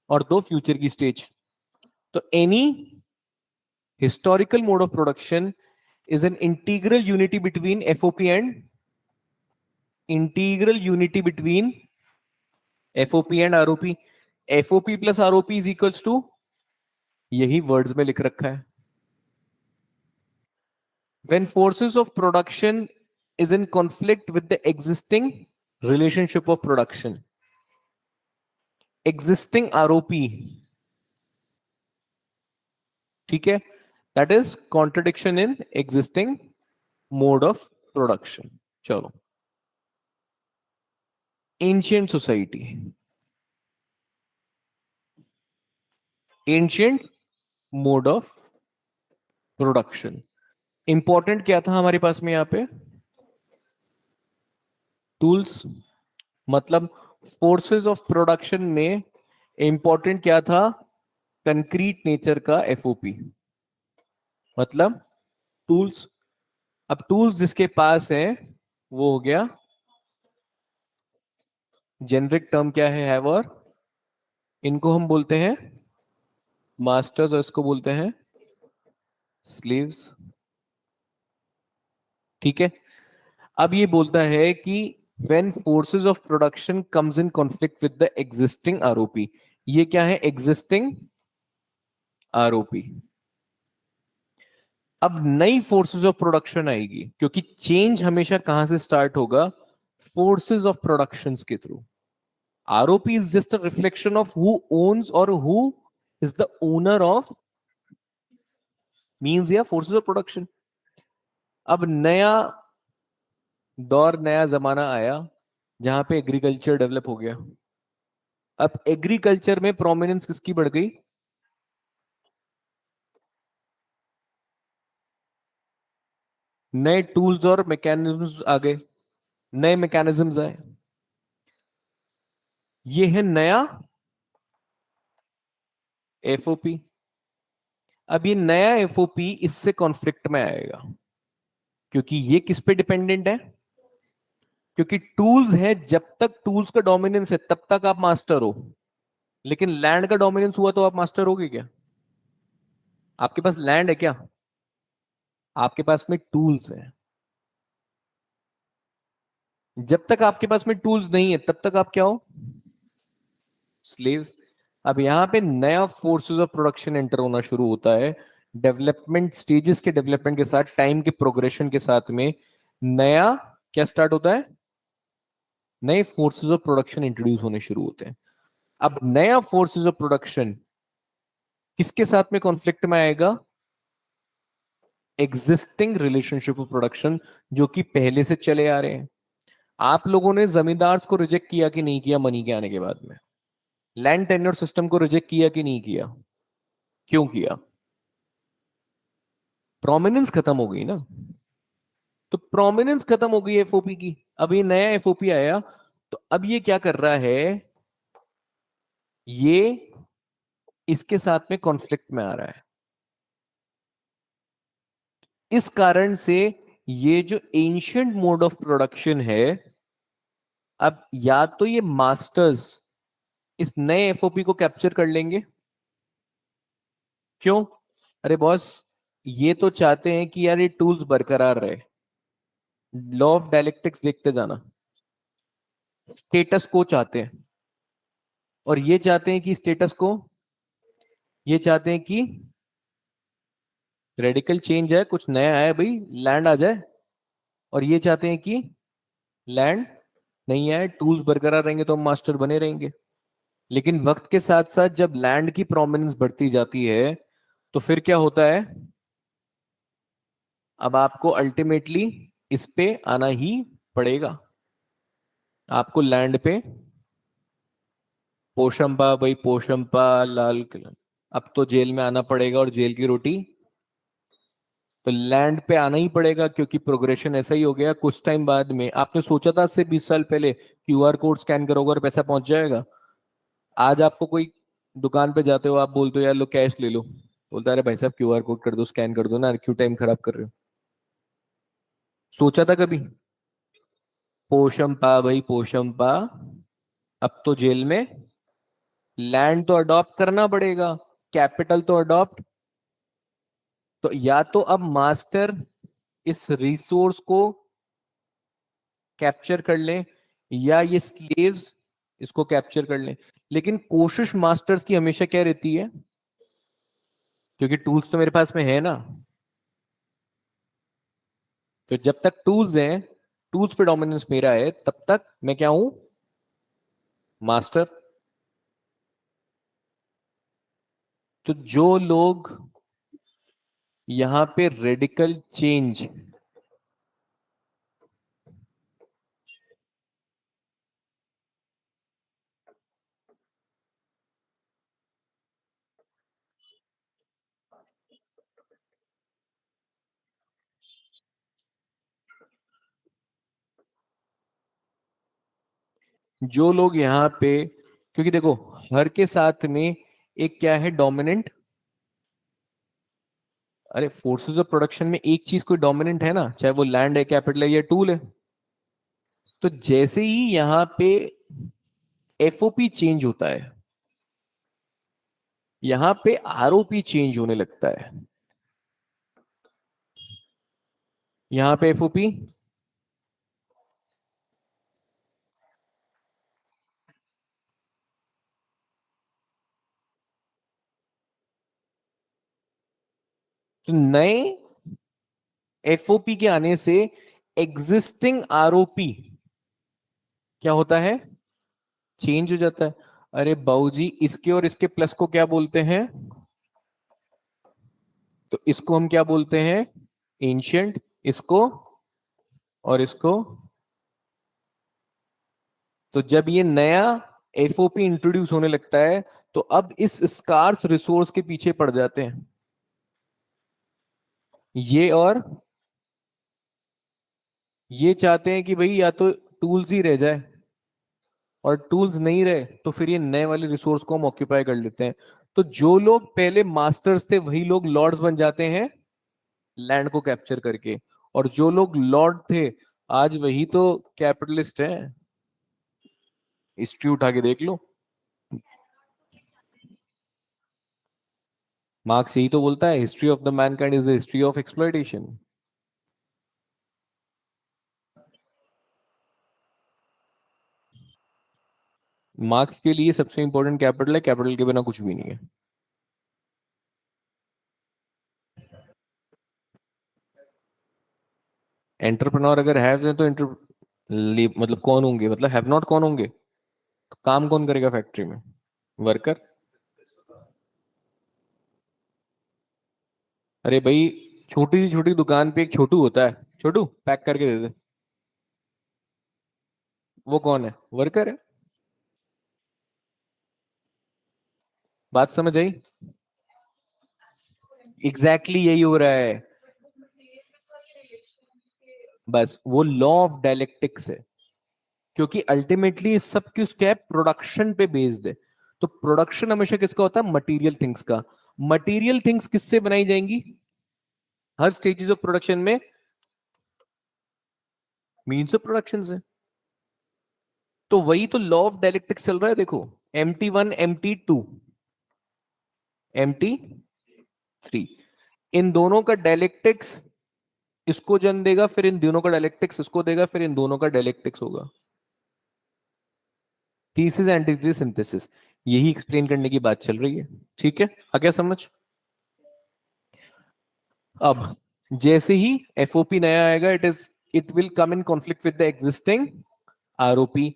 Speaker 1: और 2 फ्यूचर की स्टेज। तो any historical mode of production is an integral unity between FOP and integral unity between FOP and ROP. FOP plus ROP is equals to, यही वर्ड्स में लिख रखा है, when forces of production is in conflict with the existing relationship of production, existing ROP, ठीक है, that is contradiction in existing mode of production. चलो, ancient society, ancient mode of production. Important क्या था हमारे पास में यहाँ पे? टूल्स, मतलब फोर्सेस ऑफ प्रोडक्शन में इंपॉर्टेंट क्या था? कंक्रीट नेचर का एफओपी, मतलब टूल्स। अब टूल्स जिसके पास है वो हो गया, जेनरिक टर्म क्या है? हैवर। इनको हम बोलते हैं मास्टर्स और इसको बोलते हैं स्लीव्स। ठीक है? अब ये बोलता है कि when forces of production comes in conflict with the existing ROP, ये क्या है? existing ROP. अब नई फोर्सेस ऑफ प्रोडक्शन आएगी, क्योंकि चेंज हमेशा कहां से स्टार्ट होगा? फोर्सेस ऑफ प्रोडक्शन के through. ROP is just a reflection of who owns और who is the owner of means या फोर्सेस ऑफ प्रोडक्शन। अब नया दौर, नया जमाना आया जहां पे एग्रीकल्चर डेवलप हो गया। अब एग्रीकल्चर में प्रोमिनेंस किसकी बढ़ गई? नए टूल्स और मैकेनिज्म्स आ गए, नए मैकेनिज्म्स आए। ये है नया एफओपी। अब ये नया एफओपी इससे कॉन्फ्लिक्ट में आएगा, क्योंकि ये किस पे डिपेंडेंट है? क्योंकि टूल्स है, जब तक टूल्स का डोमिनेंस है तब तक आप मास्टर हो, लेकिन लैंड का डोमिनेंस हुआ तो आप मास्टर होगे क्या? आपके पास लैंड है क्या? आपके पास में टूल्स है। जब तक आपके पास में टूल्स नहीं है तब तक आप क्या हो? स्लेव्स। अब यहां पे नया फोर्सेस ऑफ प्रोडक्शन एंटर होना शुरू होता है। डेवलपमेंट स्टेजेस के डेवलपमेंट के साथ, टाइम के प्रोग्रेशन के साथ में नया क्या स्टार्ट होता है? नए फोर्सेस ऑफ प्रोडक्शन इंट्रोड्यूस होने शुरू होते हैं। अब नया फोर्सेस ऑफ प्रोडक्शन किसके साथ में कॉन्फ्लिक्ट में आएगा? एग्जिस्टिंग रिलेशनशिप ऑफ प्रोडक्शन, जो कि पहले से चले आ रहे हैं। आप लोगों ने जमींदार्स को रिजेक्ट किया कि नहीं किया मनी के आने के बाद में? लैंड टेन्योर सिस्टम को रिजेक्ट किया कि नहीं किया? क्यों किया? प्रोमिनेंस खत्म हो गई ना। तो प्रोमिनेंस खत्म हो गई एफओपी की। अब ये नया एफओपी आया, तो अब ये क्या कर रहा है? ये इसके साथ में कॉन्फ्लिक्ट में आ रहा है। इस कारण से ये जो एंशियंट मोड ऑफ प्रोडक्शन है, अब या तो ये मास्टर्स इस नए एफओपी को कैप्चर कर लेंगे। क्यों? अरे बॉस, ये तो चाहते हैं कि यार ये टूल्स बरकरार रहे। लॉ ऑफ डायलेक्टिक्स देखते जाना। स्टेटस को चाहते हैं, और ये चाहते हैं कि स्टेटस को, ये चाहते हैं कि रेडिकल चेंज है, कुछ नया है भाई, लैंड आ जाए। और ये चाहते हैं कि लैंड नहीं आए, टूल्स बरकरार रहेंगे तो हम मास्टर बने रहेंगे। लेकिन वक्त के साथ साथ जब लैंड की प्रोमिनेंस बढ़ती जाती है, तो फिर क्या होता है? अब आपको अल्टीमेटली इस पे आना ही पड़ेगा। आपको लैंड पे पोशंपा भाई, पोशंपा, लाल किला, अब तो जेल में आना पड़ेगा और जेल की रोटी। तो लैंड पे आना ही पड़ेगा, क्योंकि प्रोग्रेशन ऐसा ही हो गया। कुछ टाइम बाद में आपने सोचा था आज से 20 साल पहले क्यूआर कोड स्कैन करोगे और पैसा पहुंच जाएगा। आज आपको कोई दुकान पे जाते हो, आप बोलते हो यार लो कैश ले लो, बोलता है अरे भाई साहब क्यूआर कोड कर दो, स्कैन कर दो ना, क्यों टाइम खराब कर रहे हो? सोचा था कभी? पोशंपा भाई, पोशंपा, अब तो जेल में। लैंड तो अडॉप्ट करना पड़ेगा, कैपिटल तो अडॉप्ट। तो या तो अब मास्टर इस रिसोर्स को कैप्चर कर लें, या ये स्लेव्स इसको कैप्चर कर लें। लेकिन कोशिश मास्टर्स की हमेशा क्या रहती है? क्योंकि टूल्स तो मेरे पास में है ना। तो जब तक टूल्स हैं, टूल्स पे डोमिनेंस मेरा है, तब तक मैं क्या हूं? मास्टर। तो जो लोग यहां पे रेडिकल चेंज, जो लोग यहाँ पे, क्योंकि देखो हर के साथ में एक क्या है? डोमिनेंट। अरे फोर्सेस ऑफ प्रोडक्शन में एक चीज कोई डोमिनेंट है ना, चाहे वो लैंड है, कैपिटल है, या टूल है। तो जैसे ही यहाँ पे एफओपी चेंज होता है, यहां पे आरओपी चेंज होने लगता है। यहां पे एफओपी तो नए एफओपी के आने से एग्जिस्टिंग आरओपी क्या होता है, चेंज हो जाता है। अरे बाबूजी, इसके और इसके प्लस को क्या बोलते हैं, तो इसको हम क्या बोलते हैं, एंशियंट, इसको और इसको। तो जब ये नया एफओपी इंट्रोड्यूस होने लगता है तो अब इस स्कार्स रिसोर्स के पीछे पड़ जाते हैं ये, और ये चाहते हैं कि भाई या तो टूल्स ही रह जाए, और टूल्स नहीं रहे तो फिर ये नए वाले रिसोर्स को हम ऑक्यूपाई कर लेते हैं। तो जो लोग पहले मास्टर्स थे वही लोग लॉर्ड्स बन जाते हैं लैंड को कैप्चर करके, और जो लोग लॉर्ड थे आज वही तो कैपिटलिस्ट हैं। हिस्ट्री उठा के देख लो, मार्क्स यही तो बोलता है, history of the Mankind is the history of exploitation. Marks के लिए सबसे इंपॉर्टेंट कैपिटल है, कैपिटल के बिना कुछ भी नहीं है। एंटरप्रेन्योर अगर हैव है तो मतलब कौन होंगे, मतलब हैव नॉट कौन होंगे, तो काम कौन करेगा फैक्ट्री में, वर्कर। अरे भाई, छोटी सी छोटी दुकान पे एक छोटू होता है, छोटू पैक करके दे दे, वो कौन है, वर्कर है। बात समझ आई। एग्जैक्टली यही हो रहा है, बस वो लॉ ऑफ डायलेक्टिक्स है, क्योंकि अल्टीमेटली सब कुछ क्या है, प्रोडक्शन पे बेस्ड है। तो प्रोडक्शन हमेशा किसका होता है, मटेरियल थिंग्स का। मटेरियल थिंग्स किससे बनाई जाएंगी, हर स्टेजेस ऑफ प्रोडक्शन में मीन्स ऑफ प्रोडक्शन से। तो वही तो लॉ ऑफ डायलेक्ट्रिक्स चल रहा है, देखो MT1 MT2 MT3, इन दोनों का डायलेक्ट्रिक्स इसको जन्म देगा, फिर इन दोनों का डायलेक्ट्रिक्स इसको देगा, फिर इन दोनों का डायलेक्ट्रिक्स होगा। थीसिस एंटीथेसिस सिंथेसिस, यही एक्सप्लेन करने की बात चल रही है। ठीक है, आ गया समझ। अब जैसे ही एफओपी नया आएगा, it will come in conflict with the existing ROP.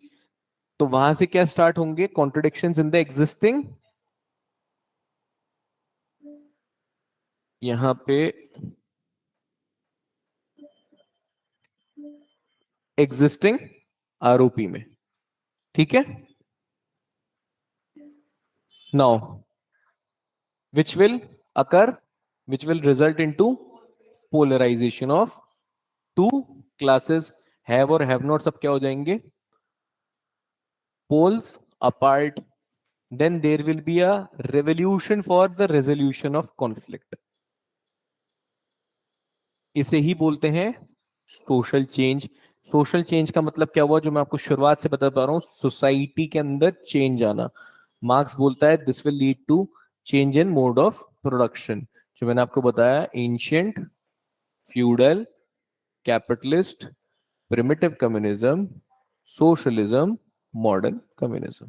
Speaker 1: तो वहां से क्या स्टार्ट होंगे, कॉन्ट्रोडिक्शंस इन द एग्जिस्टिंग, यहां पे एग्जिस्टिंग आरओपी में। ठीक है, now which will occur, which will result into polarization of two classes, have और हैव नॉट सब क्या हो जाएंगे, poles apart, then there will be a revolution for the resolution of conflict। इसे ही बोलते हैं सोशल चेंज। सोशल चेंज का मतलब क्या हुआ, जो मैं आपको शुरुआत से बता पा रहा हूं, सोसाइटी के अंदर चेंज आना। मार्क्स बोलता है this will lead to change in mode of production, जो मैंने आपको बताया, ancient, feudal, capitalist, primitive communism, socialism, modern communism.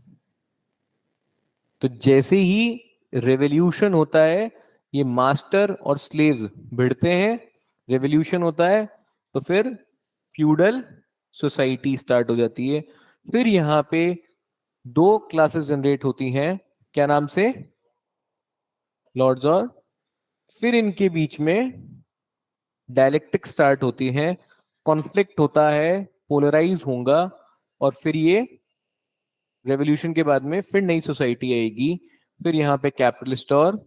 Speaker 1: तो जैसे ही रेवोल्यूशन होता है, ये मास्टर और स्लेव्स भिड़ते हैं, रेवोल्यूशन होता है, तो फिर फ्यूडल सोसाइटी स्टार्ट हो जाती है। फिर यहां पे दो क्लासेस जनरेट होती हैं, क्या नाम से, लॉर्ड्स, और फिर इनके बीच में डायलेक्टिक स्टार्ट होती है, कॉन्फ्लिक्ट होता है, पोलराइज होगा, और फिर ये रेवोल्यूशन के बाद में फिर नई सोसाइटी आएगी। फिर यहाँ पे कैपिटलिस्ट और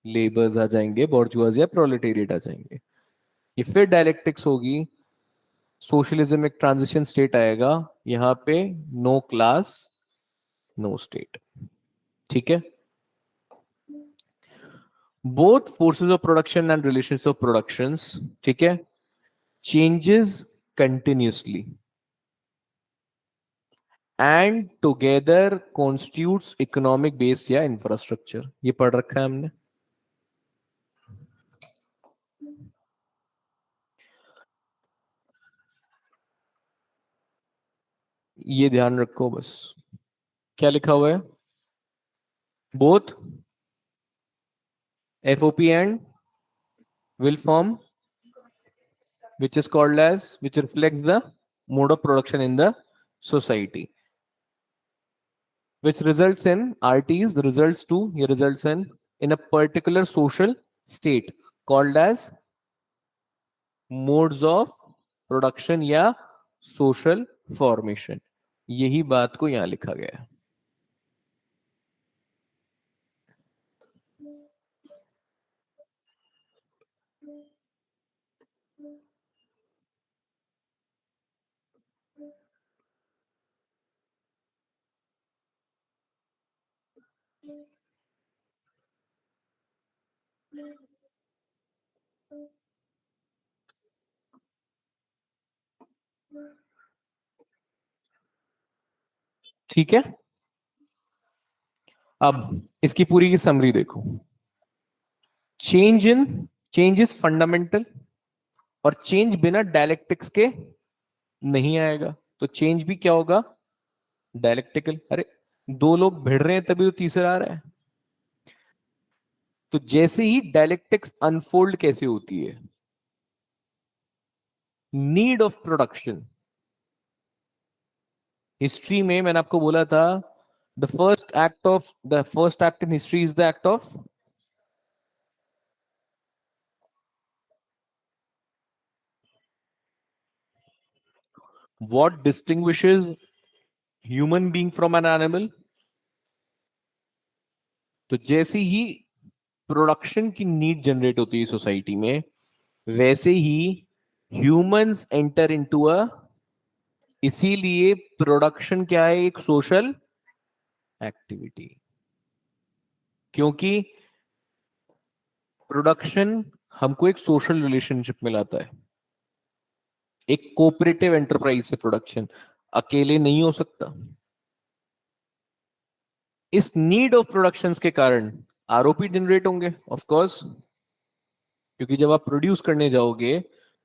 Speaker 1: लेबर्स आ जाएंगे, बॉर्जुआजी, प्रोलेटेरिएट आ जाएंगे। ये फिर डायलेक्टिक्स होगी, सोशलिज्म एक ट्रांजिशन स्टेट आएगा, यहाँ पे नो क्लास नो स्टेट। ठीक है, both forces of production and relations of productions, ठीक है, changes continuously and together constitutes economic base या इंफ्रास्ट्रक्चर। ये पढ़ रखा है हमने। ये ध्यान रखो बस, क्या लिखा हुआ है, both FOP and will form, which is called as, which reflects the mode of production in the society, which results in RTs, results to, results in a particular social state called as modes of production या social formation. यही बात को यहां लिखा गया है. ठीक है, अब इसकी पूरी की समरी देखो. चेंज इज फंडामेंटल, और चेंज बिना डायलेक्टिक्स के नहीं आएगा. तो चेंज भी क्या होगा? डायलेक्टिकल. अरे दो लोग भिड़ रहे हैं तभी तो तीसरा आ रहा है. तो जैसे ही डायलेक्टिक्स अनफोल्ड कैसे होती है, नीड ऑफ प्रोडक्शन. हिस्ट्री में मैंने आपको बोला था, the first act in history is the act of. What distinguishes human being from an animal? तो जैसे ही प्रोडक्शन की नीड जनरेट होती है सोसाइटी में, वैसे ही ह्यूमंस एंटर इनटू अ. इसीलिए प्रोडक्शन क्या है? एक सोशल एक्टिविटी. क्योंकि प्रोडक्शन हमको एक सोशल रिलेशनशिप में लाता है. एक कोऑपरेटिव एंटरप्राइज से प्रोडक्शन अकेले नहीं हो सकता. इस नीड ऑफ प्रोडक्शंस के कारण आरओपी जनरेट होंगे ऑफ कोर्स, क्योंकि जब आप प्रोड्यूस करने जाओगे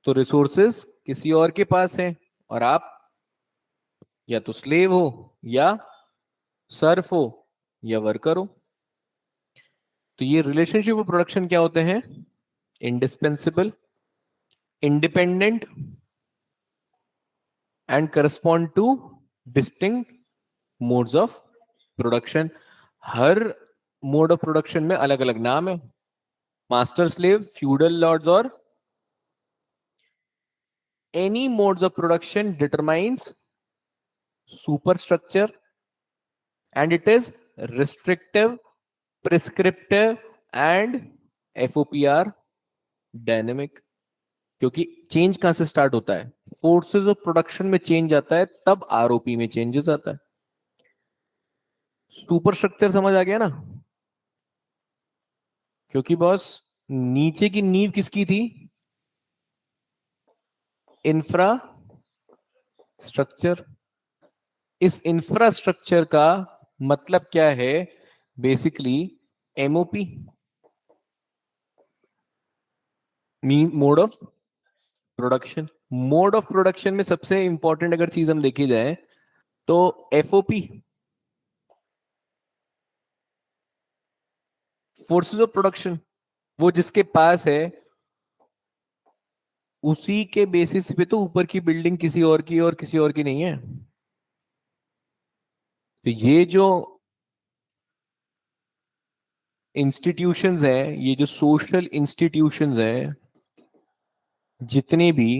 Speaker 1: तो रिसोर्सेस किसी और के पास हैं, और आप या तो स्लेव हो, या सर्फ हो, या वर्कर हो. तो ये रिलेशनशिप ऑफ प्रोडक्शन क्या होते हैं? Indispensable, independent, and correspond two distinct modes of production. Her mode of production में अलग अलग नाम है. मास्टर स्लेव, फ्यूडल लॉर्ड्स, और any modes of production determines superstructure, and it is restrictive, prescriptive, and FOPR dynamic. क्योंकि change कहां से start होता है? फोर्सेस ऑफ प्रोडक्शन में चेंज आता है, तब आरओपी में चेंजेस आता है. सुपर स्ट्रक्चर समझ आ गया ना? क्योंकि बॉस नीचे की नींव किसकी थी? Infra structure. इस इंफ्रास्ट्रक्चर का मतलब क्या है? Basically MOP, mode of production. Mode of production में सबसे इंपॉर्टेंट अगर चीज हम देखी जाए तो एफओपी, फोर्सेस ऑफ प्रोडक्शन. वो जिसके पास है उसी के बेसिस पे तो ऊपर की बिल्डिंग किसी और की और किसी और की नहीं है. तो ये जो इंस्टीट्यूशंस है, ये जो सोशल इंस्टीट्यूशंस है जितने भी,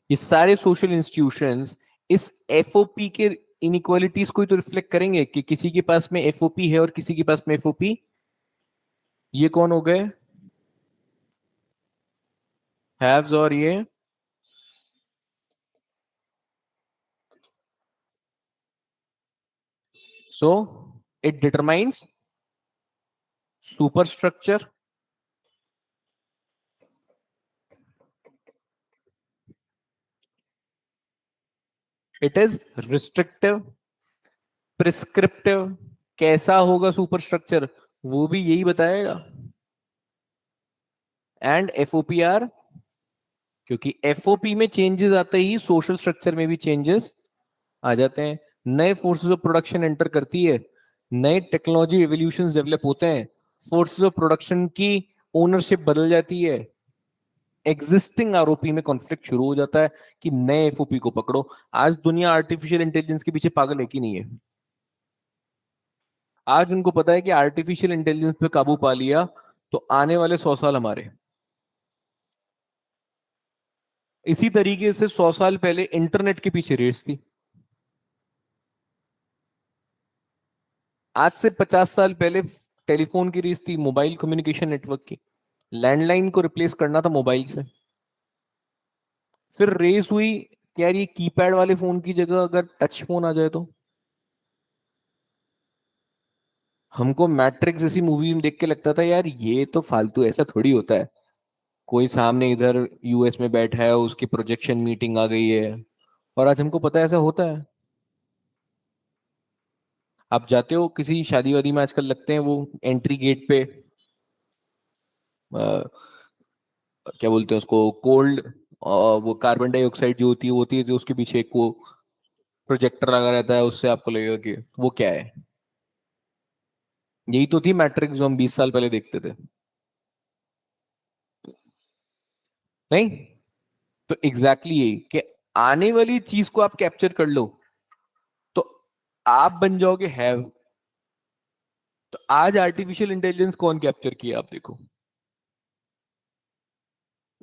Speaker 1: ये सारे सोशल इंस्टीट्यूशंस इस एफओपी के इनइक्वालिटीज को ही तो रिफ्लेक्ट करेंगे कि किसी के पास में एफओपी है और किसी के पास में एफओपी. ये कौन हो गए? हैव्स. और ये so it determines superstructure. It is restrictive, prescriptive. कैसा होगा सुपरस्ट्रक्चर वो भी यही बताएगा. एंड एफओपीआर, क्योंकि एफओपी में चेंजेस आते ही सोशल स्ट्रक्चर में भी चेंजेस आ जाते हैं. नए फोर्सेस ऑफ प्रोडक्शन एंटर करती है, नए टेक्नोलॉजी एवोल्यूशंस डेवलप होते हैं, फोर्सेस ऑफ प्रोडक्शन की ओनरशिप बदल जाती है. एग्जिस्टिंग आरओपी में कॉन्फ्लिक्ट शुरू हो जाता है कि नए एफओपी को पकड़ो। आज दुनिया आर्टिफिशियल इंटेलिजेंस के पीछे पागल है कि नहीं है? आज उनको पता है कि आर्टिफिशियल इंटेलिजेंस पे काबू पा लिया तो आने वाले 100 साल हमारे। इसी तरीके से 100 साल पहले इंटरनेट के पीछे रेस थी। आज से 50 साल पहले टेलीफोन की रेस थी, मोबाइल कम्युनिकेशन नेटवर्क की। लैंडलाइन को रिप्लेस करना था मोबाइल से। फिर रेस हुई कि यार ये कीपैड वाले फोन की जगह अगर टच फोन आ जाए तो। हमको मैट्रिक्स जैसी मूवी में देख के लगता था यार ये तो फालतू, ऐसा थोड़ी होता है। कोई सामने इधर यूएस में बैठा है, उसकी प्रोजेक्शन मीटिंग आ गई है, और आज हमको पता है ऐसा होता है। आप जाते हो किसी शादी वादी में, आजकल लगते हैं वो एंट्री गेट पे, क्या बोलते हैं उसको, कोल्ड, वो कार्बन डाइऑक्साइड जो होती है तो उसके पीछे एक वो प्रोजेक्टर लगा रहता है, उससे आपको लगेगा कि वो क्या है। यही तो थी मैट्रिक्स जो हम 20 साल पहले देखते थे। नहीं, तो एग्जैक्टली यही कि आने वाली चीज को आप कैप्चर कर लो तो आप बन जाओगे हैव। तो आज आर्टिफिशियल इंटेलिजेंस कौन कैप्चर किया आप देखो।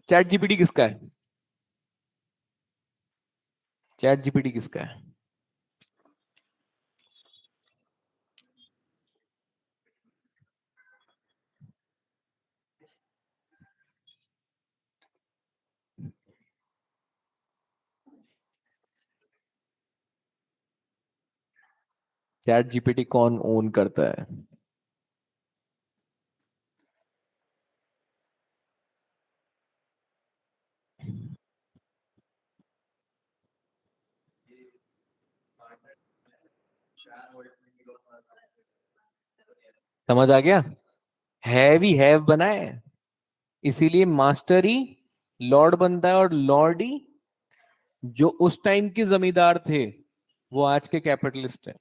Speaker 1: चैट जीपीटी किसका है? चैट जीपीटी किसका है? चैट जीपीटी कौन ओन करता है? समझ आ गया? हैव ही हैव बना है, इसीलिए मास्टर ही लॉर्ड बनता है, और लॉर्ड ही जो उस टाइम के जमींदार थे वो आज के कैपिटलिस्ट हैं।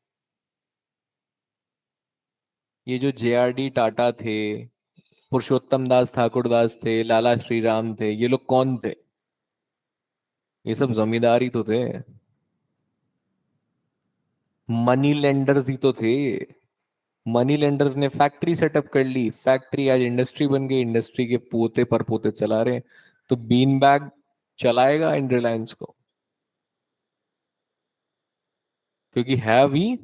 Speaker 1: ये जो जेआरडी टाटा थे, पुरुषोत्तम दास ठाकुर दास थे, लाला श्रीराम थे, ये लोग कौन थे? ये सब जमींदार ही तो थे। मनी लेंडर्स ही तो थे। मनी लेंडर्स ने फैक्ट्री सेटअप कर ली, फैक्ट्री आज इंडस्ट्री बन गई, इंडस्ट्री के पोते पर पोते चला रहे हैं। तो बीन बैग चलाएगा इन रिलायंस को, क्योंकि हैव ही।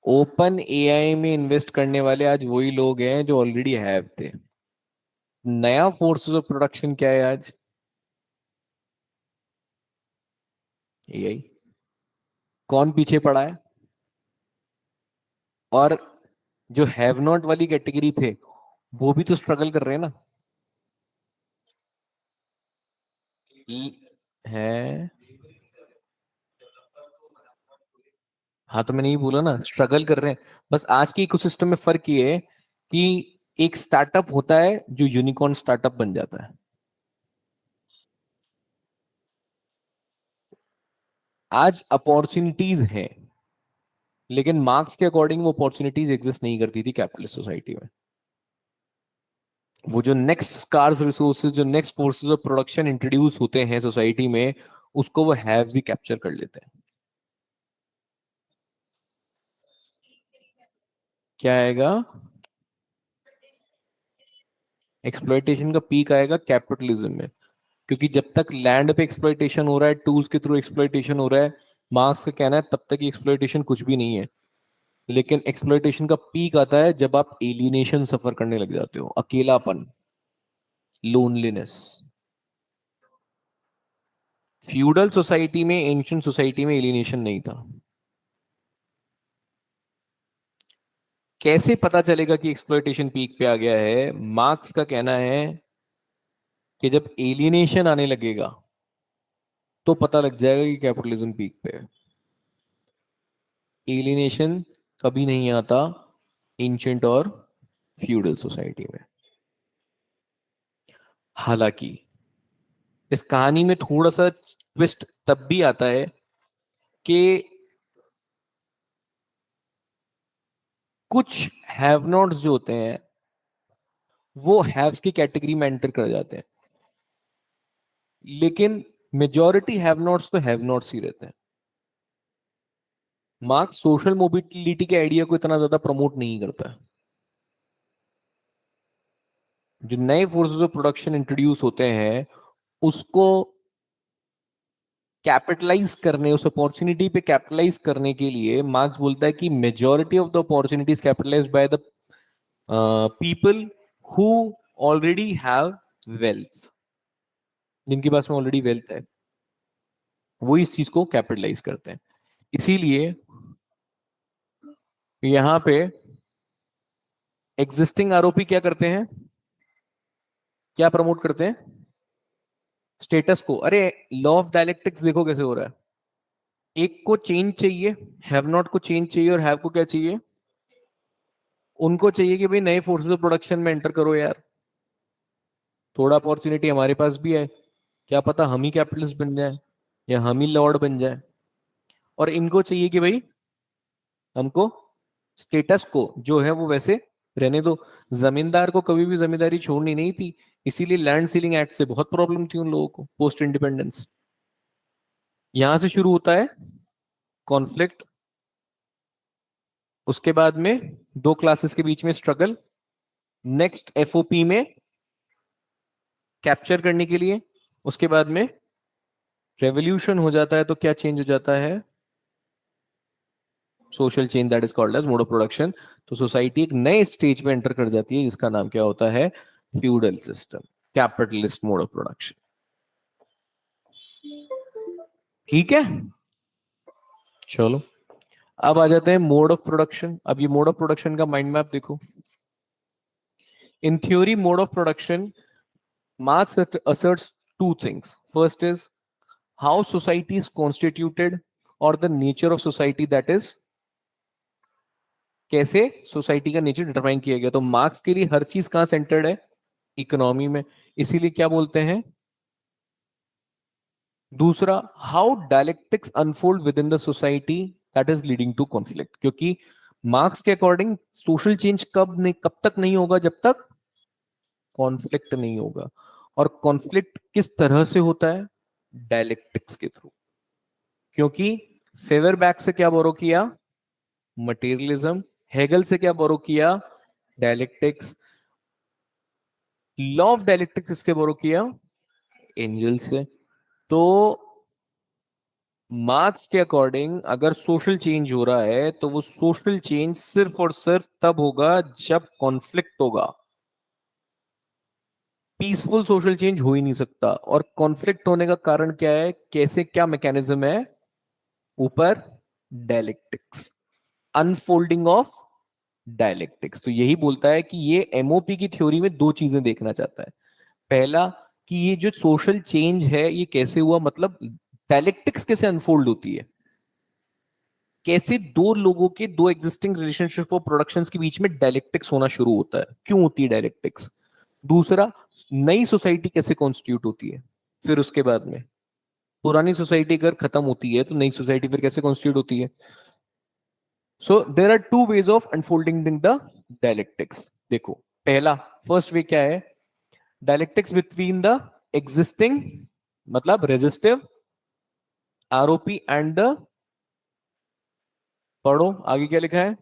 Speaker 1: ओपन एआई में इन्वेस्ट करने वाले आज वही लोग हैं जो ऑलरेडी हैव थे। नया फोर्सेस ऑफ प्रोडक्शन क्या है आज? एआई। कौन पीछे पड़ा है? और जो हैव नॉट वाली कैटेगरी थे वो भी तो स्ट्रगल कर रहे हैं ना। है। हाँ, तो मैंने ये बोला ना, स्ट्रगल कर रहे हैं। बस आज के इकोसिस्टम में फर्क ये है कि एक स्टार्टअप होता है जो यूनिकॉर्न स्टार्टअप बन जाता है। आज अपॉर्चुनिटीज हैं, लेकिन मार्क्स के अकॉर्डिंग वो अपॉर्चुनिटीज एग्जिस्ट नहीं करती थी कैपिटलिस्ट सोसाइटी में। वो जो नेक्स्ट स्कार्स रिसोर्सेज, जो next forces of production introduce होते हैं सोसाइटी में, उसको वो हैव भी कैप्चर कर लेते हैं। क्या आएगा? एक्सप्लॉइटेशन का पीक आएगा कैपिटलिज्म में, क्योंकि जब तक लैंड पे एक्सप्लॉइटेशन हो रहा है, टूल्स के थ्रू एक्सप्लॉइटेशन हो रहा है, मार्क्स का कहना है तब तक एक्सप्लॉइटेशन कुछ भी नहीं है। लेकिन एक्सप्लॉइटेशन का पीक आता है जब आप एलिनेशन सफर करने लग जाते हो, अकेलापन, लोनलीनेस। फ्यूडल सोसाइटी में, एंशियंट सोसाइटी में एलिनेशन नहीं था। कैसे पता चलेगा कि एक्सप्लॉइटेशन पीक पे आ गया है? मार्क्स का कहना है कि जब एलिनेशन आने लगेगा तो पता लग जाएगा कि कैपिटलिज्म पीक पे है। एलिनेशन कभी नहीं आता एंशियंट और फ्यूडल सोसाइटी में। हालांकि इस कहानी में थोड़ा सा ट्विस्ट तब भी आता है कि कुछ हैव नॉट्स जो होते हैं वो हैव्स की कैटेगरी में एंटर कर जाते हैं, लेकिन मेजॉरिटी हैव नॉट्स तो हैव नॉट्स ही रहते हैं। मार्क्स सोशल मोबिलिटी के आइडिया को इतना ज्यादा प्रमोट नहीं करता है। जो नए फोर्सेस ऑफ प्रोडक्शन इंट्रोड्यूस होते हैं उसको कैपिटलाइज करने, उस अपॉर्चुनिटी पे कैपिटलाइज करने के लिए मार्क्स बोलता है कि majority of the opportunities capitalised by the people who already have wealth, जिनके पास में ऑलरेडी वेल्थ है, वो इस चीज को कैपिटलाइज करते हैं। इसीलिए यहां पे एग्जिस्टिंग आरोपी क्या करते हैं, क्या प्रमोट करते हैं, स्टेटस को। अरे लॉ ऑफ डायलेक्टिक्स देखो कैसे हो रहा है, एक को चेंज चाहिए, हैव नॉट को चेंज चाहिए, और हैव को क्या चाहिए, उनको चाहिए कि भाई नए फोर्सेस ऑफ प्रोडक्शन में एंटर करो यार, थोड़ा अपॉर्चुनिटी हमारे पास भी है, क्या पता हम ही कैपिटलिस्ट बन जाए या हम ही लॉर्ड बन जाए। और इनको चाहिए कि भाई हमको स्टेटस को जो है वो वैसे रहने दो। जमींदार को कभी भी जमींदारी छोड़नी नहीं थी, इसीलिए लैंड सीलिंग एक्ट से बहुत प्रॉब्लम थी उन लोगों को पोस्ट इंडिपेंडेंस। यहां से शुरू होता है कॉन्फ्लिक्ट, उसके बाद में दो क्लासेस के बीच में स्ट्रगल, नेक्स्ट एफओपी में कैप्चर करने के लिए, उसके बाद में रेवोल्यूशन हो जाता है। तो क्या चेंज हो जाता है, social change, that is called as mode of production. तो सोसाइटी एक नए स्टेज पे एंटर कर जाती है जिसका नाम क्या होता है, feudal system, capitalist mode of production. ठीक है, चलो अब आ जाते हैं मोड ऑफ प्रोडक्शन। अब ये मोड ऑफ प्रोडक्शन का माइंड मैप देखो। In theory mode of production marks asserts two things. First is how society is constituted, or the nature of society, that is कैसे सोसाइटी का nature determine किया गया। तो marks के लिए हर चीज कहां सेंटर्ड है, इकोनॉमी में। इसीलिए क्या बोलते हैं, दूसरा how dialectics unfold within the society that is leading to conflict. क्योंकि मार्क्स के अकॉर्डिंग सोशल चेंज कब तक नहीं होगा, जब तक कॉन्फ्लिक्ट नहीं होगा। और कॉन्फ्लिक्ट किस तरह से होता है, डायलेक्टिक्स के थ्रू। क्योंकि फेवरबैक से क्या बोरो किया, मटेरियलिज्म। हेगल से क्या बोरो किया, डायलेक्टिक्स। लॉ ऑफ डायलेक्टिक्स किसके बोरो किया, एंजल से। तो मार्क्स के अकॉर्डिंग अगर सोशल चेंज हो रहा है तो वो सोशल चेंज सिर्फ और सिर्फ तब होगा जब कॉन्फ्लिक्ट होगा। पीसफुल सोशल चेंज हो ही नहीं सकता। और कॉन्फ्लिक्ट होने का कारण क्या है, कैसे, क्या मैकेनिज्म है, ऊपर डायलेक्टिक्स, अनफोल्डिंग ऑफ डायलेक्टिक्स। तो यही बोलता है कि ये एमओपी की थ्योरी में दो चीजें देखना चाहता है। पहला कि ये जो सोशल चेंज है ये कैसे हुआ, मतलब डायलेक्टिक्स कैसे अनफोल्ड होती है, कैसे दो लोगों के, दो एग्जिस्टिंग रिलेशनशिप और प्रोडक्शंस के बीच में डायलेक्टिक्स होना शुरू होता है, क्यों होती है डायलेक्टिक्स। दूसरा, नई सोसाइटी कैसे कॉन्स्टिट्यूट होती है। फिर उसके बाद में पुरानी सोसाइटी अगर खत्म होती है तो नई सोसाइटी फिर कैसे कॉन्स्टिट्यूट होती है। So there are two ways of unfolding the dialectics. देखो पहला, फर्स्ट वे क्या है, डायलेक्टिक्स बिटवीन द एग्जिस्टिंग, मतलब रेजिस्टिव आरओपी एंड द, पढ़ो आगे क्या लिखा है,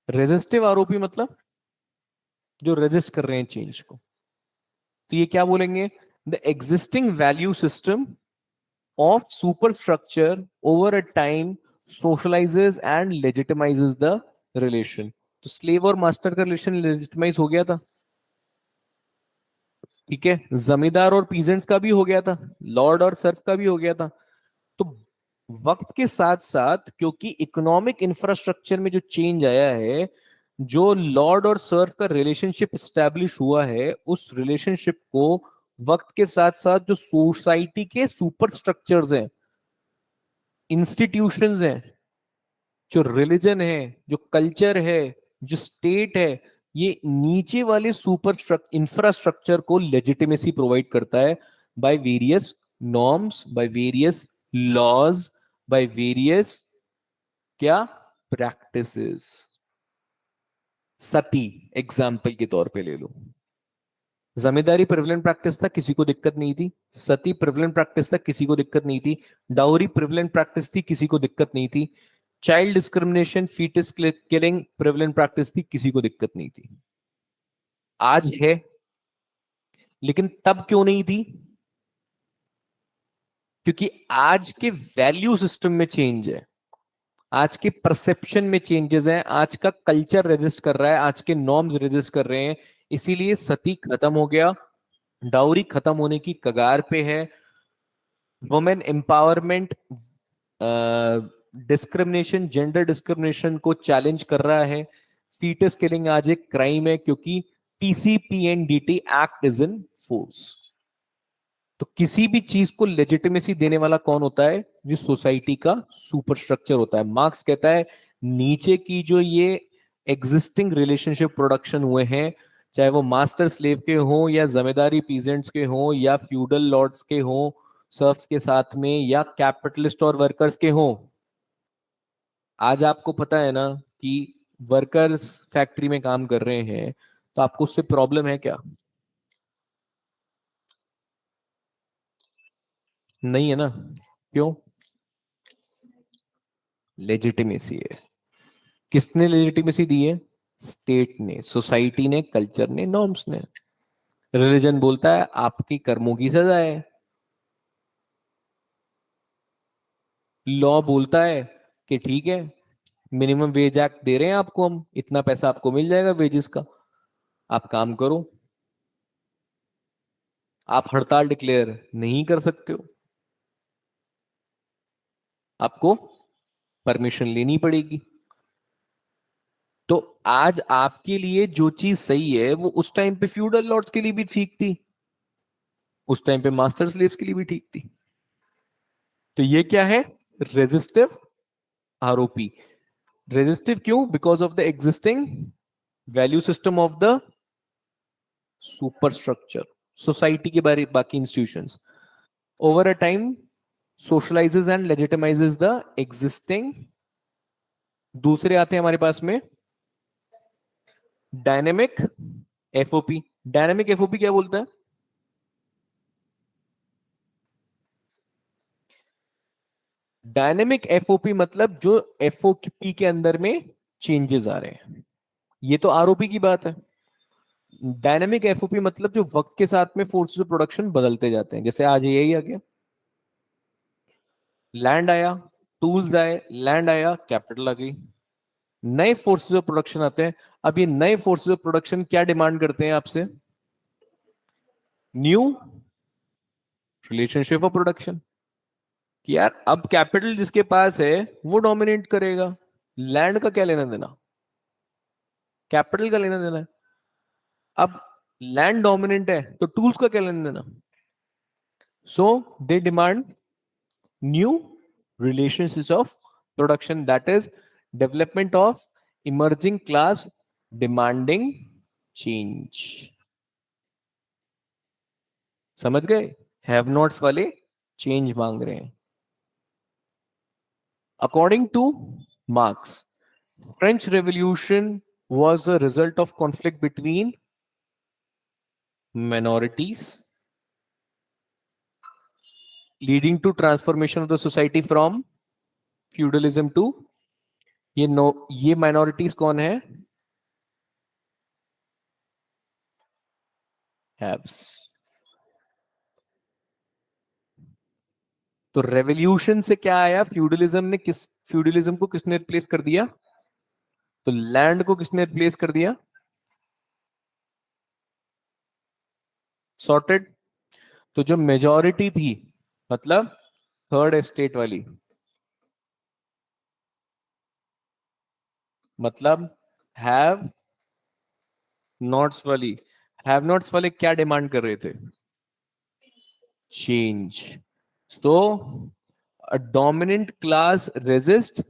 Speaker 1: रेजिस्टिव आरओपी मतलब जो रेजिस्ट कर रहे हैं चेंज को। तो ये क्या बोलेंगे, the existing value system of superstructure over a time socialises and legitimises the relation. तो स्लेव और मास्टर का रिलेशन लेजिटिमाइज हो गया था, ठीक है, जमींदार और पीजेंट्स का भी हो गया था, लॉर्ड और सर्फ का भी हो गया था। तो वक्त के साथ साथ क्योंकि इकोनॉमिक इंफ्रास्ट्रक्चर में जो चेंज आया है, जो लॉर्ड और सर्फ का रिलेशनशिप स्टैब्लिश हुआ है, उस रिलेशनशिप को वक्त के साथ साथ जो सोसाइटी के सुपर स्ट्रक्चर्स हैं, इंस्टीट्यूशंस हैं, जो रिलीजन है, जो कल्चर है, जो स्टेट है, ये नीचे वाले सुपर इंफ्रास्ट्रक्चर को लेजिटिमेसी प्रोवाइड करता है by various norms, by various laws, by various क्या, प्रैक्टिसेस। सती एग्जाम्पल के तौर पे ले लो, जमींदारी प्रिविलेंट प्रैक्टिस था, किसी को दिक्कत नहीं थी। सती प्रिविलेंट प्रैक्टिस था, किसी को दिक्कत नहीं थी। डाउरी प्रिविलेंट प्रैक्टिस थी, किसी को दिक्कत नहीं थी। Child discrimination, foetus killing prevalent practice थी, किसी को दिक्कत नहीं थी। आज है, लेकिन तब क्यों नहीं थी? क्योंकि आज के वैल्यू सिस्टम में चेंज है, आज के परसेप्शन में चेंजेस हैं, आज का कल्चर रेजिस्ट कर रहा है, आज के नॉर्म्स रेजिस्ट कर रहे हैं। इसीलिए सती खत्म हो गया, डाउरी खत्म होने की कगार पे है। Women empowerment discrimination, gender discrimination को चैलेंज कर रहा है। फीटस किलिंग आज एक क्राइम है, क्योंकि PCPNDT act is in force. तो किसी भी चीज को लेजिटिमेसी देने वाला कौन होता है? जो सोसाइटी का सुपर स्ट्रक्चर होता है। मार्क्स कहता है नीचे की जो ये एग्जिस्टिंग रिलेशनशिप प्रोडक्शन हुए हैं, चाहे वो मास्टर स्लेव के हों, या जमींदारी पीजेंट्स के हों, या फ्यूडल लॉर्ड्स के हों सर्फ्स के साथ में, या कैपिटलिस्ट और वर्कर्स के हों। आज आपको पता है ना कि वर्कर्स फैक्ट्री में काम कर रहे हैं, तो आपको उससे प्रॉब्लम है क्या? नहीं है ना? क्यों? लेजिटिमेसी है। किसने लेजिटिमेसी दी है? स्टेट ने, सोसाइटी ने, कल्चर ने, नॉर्म्स ने। रिलीजन बोलता है आपकी कर्मों की सजा है। लॉ बोलता है कि ठीक है, मिनिमम वेज एक्ट दे रहे हैं आपको, हम इतना पैसा आपको मिल जाएगा वेजेस का, आप काम करो। आप हड़ताल डिक्लेयर नहीं कर सकते हो, आपको परमिशन लेनी पड़ेगी। तो आज आपके लिए जो चीज सही है, वो उस टाइम पे फ्यूडल लॉर्ड्स के लिए भी ठीक थी, उस टाइम पे मास्टर स्लेव्स के लिए भी ठीक थी। तो ये क्या है? Resistive ROP. रेजिस्टिव क्यों? Because of the existing value system of the super structure, society के बारे, बाकी institutions. Over a time socializes and legitimizes the existing। दूसरे आते हैं हमारे पास में डायनेमिक एफओपी। डायनेमिक एफओपी क्या बोलता है? डायनेमिक एफओपी मतलब जो एफओपी के अंदर में चेंजेस आ रहे हैं। ये तो आरओपी की बात है। डायनेमिक एफओपी मतलब जो वक्त के साथ में फोर्सेस ऑफ प्रोडक्शन बदलते जाते हैं। जैसे आज यही आ गया, लैंड आया, टूल्स आए, लैंड आया, कैपिटल आ गई, नए फोर्सेस ऑफ प्रोडक्शन आते हैं। अब ये नए फोर्सेस ऑफ प्रोडक्शन क्या डिमांड करते हैं आपसे? New relationship of production. कि यार अब कैपिटल जिसके पास है वो डोमिनेट करेगा, लैंड का क्या लेना देना, कैपिटल का लेना देना है। अब लैंड डोमिनेंट है तो टूल्स का क्या लेना देना? So they demand new relationships of production, that is development of emerging class demanding change. समझ गए? हैव नॉट्स वाले चेंज मांग रहे हैं। According to Marx, French revolution was a result of conflict between minorities, leading to transformation of the society from feudalism to, ये no, ये minorities कौन है? haves। तो रेवोल्यूशन से क्या आया? फ्यूडलिज्म ने किस, फ्यूडलिज्म को किसने रिप्लेस कर दिया? तो लैंड को किसने रिप्लेस कर दिया? सॉर्टेड। तो जो मेजॉरिटी थी, मतलब थर्ड एस्टेट वाली, मतलब हैव नॉट्स वाली, हैव नॉट्स वाले क्या डिमांड कर रहे थे? change। So a dominant class resist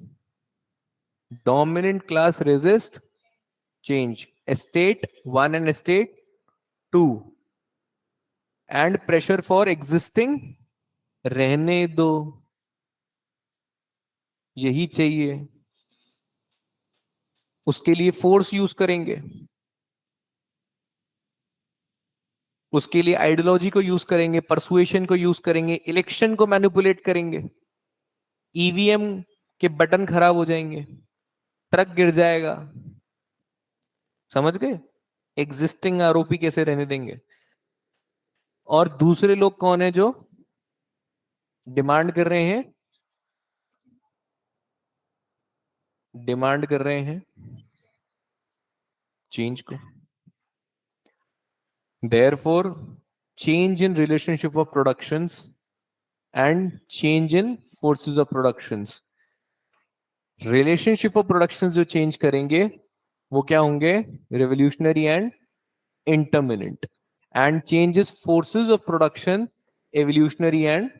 Speaker 1: change। Estate one and estate two, and pressure for existing, रहने दो, यही चाहिए। उसके लिए फोर्स यूज करेंगे, उसके लिए आइडियोलॉजी को यूज करेंगे, परसुएशन को यूज करेंगे, इलेक्शन को मैनिपुलेट करेंगे, ईवीएम के बटन खराब हो जाएंगे, ट्रक गिर जाएगा। समझ गए? एग्जिस्टिंग आरोपी कैसे रहने देंगे? और दूसरे लोग कौन है जो डिमांड कर रहे हैं, डिमांड कर रहे हैं चेंज को। Therefore change in relationship of productions and change in forces of productions, relationship of productions जो चेंज करेंगे वो क्या होंगे? Revolutionary and intermittent. And changes forces of production evolutionary and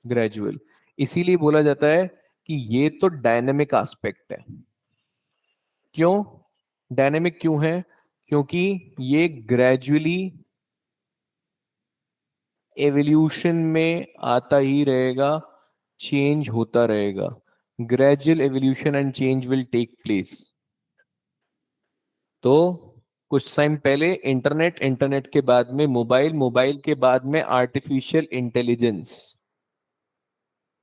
Speaker 1: gradual. इसीलिए बोला जाता है कि ये तो डायनेमिक एस्पेक्ट है। क्यों डायनेमिक क्यों है? क्योंकि ये ग्रेजुअली एवोल्यूशन में आता ही रहेगा, चेंज होता रहेगा। Gradual evolution and change will take place. तो कुछ टाइम पहले इंटरनेट, इंटरनेट के बाद में मोबाइल, मोबाइल के बाद में आर्टिफिशियल इंटेलिजेंस,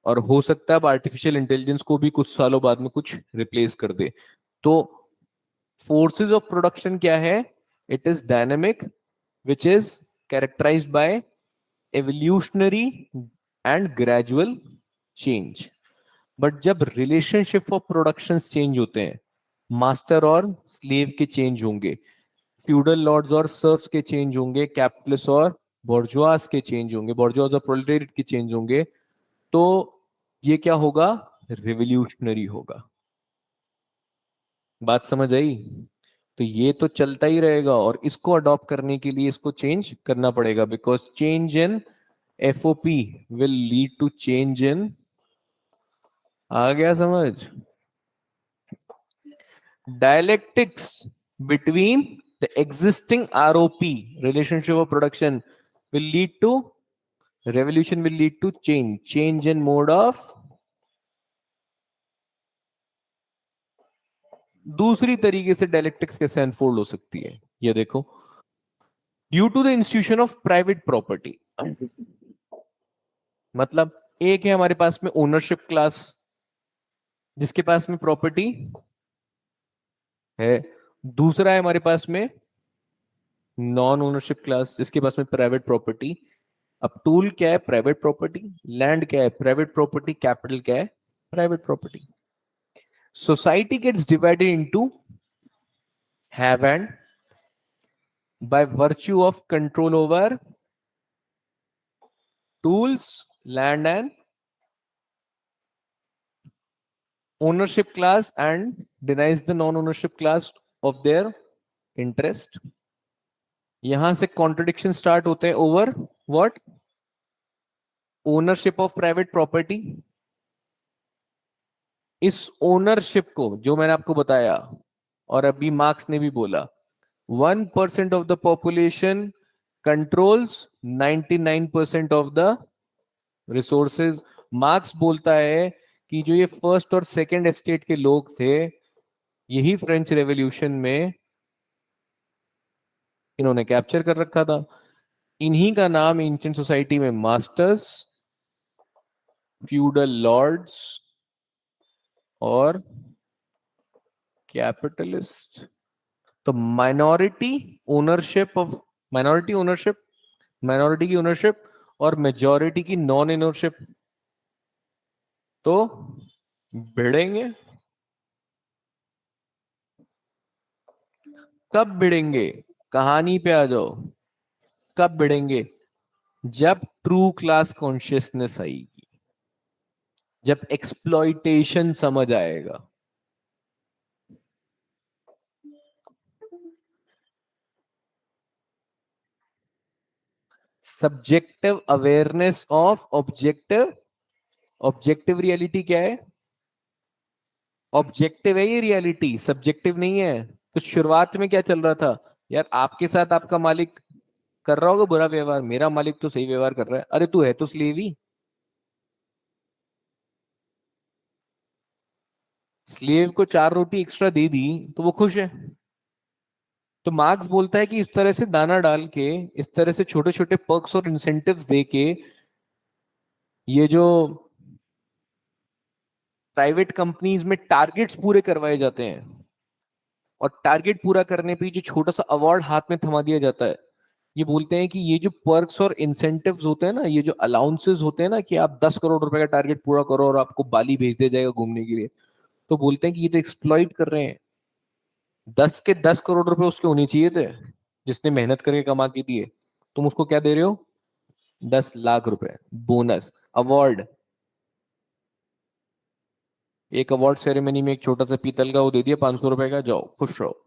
Speaker 1: और हो सकता है अब आर्टिफिशियल इंटेलिजेंस को भी कुछ सालों बाद में कुछ रिप्लेस कर दे। तो फोर्सेस ऑफ प्रोडक्शन क्या है? It is dynamic which is characterised by evolutionary and gradual change. But जब रिलेशनशिप ऑफ प्रोडक्शन चेंज होते हैं, मास्टर और स्लेव के चेंज होंगे, फ्यूडल लॉर्ड्स और सर्फ्स के चेंज होंगे, कैपिटलिस्ट और बोर्जुआस के चेंज होंगे, बोर्जुआस और प्रोलेटेरिएट के चेंज होंगे, तो ये क्या होगा? रिवोल्यूशनरी होगा। बात समझ आई? तो ये तो चलता ही रहेगा, और इसको अडॉप्ट करने के लिए इसको चेंज करना पड़ेगा, because change in FOP will lead to change in, आ गया समझ? Dialectics between the existing ROP, relationship of production, will lead to revolution, will lead to change in mode of। दूसरी तरीके से डायलेक्टिक्स कैसे अनफोल्ड हो सकती है, ये देखो। Due to the institution of private property, मतलब एक है हमारे पास में ओनरशिप क्लास जिसके पास में प्रॉपर्टी है, दूसरा है हमारे पास में नॉन ओनरशिप क्लास जिसके पास में प्राइवेट प्रॉपर्टी। अब टूल क्या है? Private property. लैंड क्या है? Private property. कैपिटल क्या है? Private property. Society gets divided into have and by virtue of control over tools, land and ownership class, and denies the non-ownership class of their interest। यहां से contradiction start होते हैं over what? Ownership of private property. इस ownership को जो मैंने आपको बताया, और अभी मार्क्स ने भी बोला, 1% of the population controls 99% of the resources. Marks बोलता है कि जो ये फर्स्ट और सेकंड एस्टेट के लोग थे, यही फ्रेंच रेवोल्यूशन में इन्होंने कैप्चर कर रखा था। इन्हीं का नाम एंशिएंट सोसाइटी में मास्टर्स, फ्यूडल लॉर्ड्स और कैपिटलिस्ट। तो माइनॉरिटी ओनरशिप, माइनॉरिटी की ओनरशिप और मेजॉरिटी की नॉन ओनरशिप तो भिड़ेंगे। कब भिड़ेंगे? कहानी पे आ जाओ। कब भिड़ेंगे? जब ट्रू क्लास कॉन्शियसनेस आएगी, जब एक्सप्लॉइटेशन समझ आएगा। Subjective awareness of objective. Objective reality क्या है? ऑब्जेक्टिव है ये रियलिटी, सब्जेक्टिव नहीं है। तो शुरुआत में क्या चल रहा था? यार आपके साथ आपका मालिक कर रहा होगा बुरा व्यवहार, मेरा मालिक तो सही व्यवहार कर रहा है। अरे तू है तो स्लेव ही। स्लेव को 4 रोटी एक्स्ट्रा दे दी तो वो खुश है। तो मार्क्स बोलता है कि इस तरह से दाना डाल के, इस तरह से छोटे छोटे पर्क्स और इंसेंटिव्स दे के, ये जो प्राइवेट कंपनीज में टारगेट्स पूरे करवाए जाते हैं, और टारगेट पूरा करने पे जो छोटा सा अवार्ड हाथ में थमा दिया जाता है, ये बोलते हैं कि ये जो पर्क्स और इंसेंटिव्स होते हैं ना, ये जो अलाउंसेस होते हैं ना, कि आप 10 करोड़ रुपए का टारगेट पूरा करो और आपको बाली भेज दिया जाएगा घूमने के लिए, तो बोलते हैं कि ये तो एक्सप्लॉइट कर रहे हैं। 10 के 10 करोड़ रुपए उसके होने चाहिए थे, जिसने मेहनत करके कमा के दिए। तुम उसको क्या दे रहे हो? 10 लाख रुपए बोनस, अवार्ड। एक अवार्ड सेरेमनी में एक छोटा सा पीतल का वो दे दिया, 500 रुपए का, जाओ खुश रहो।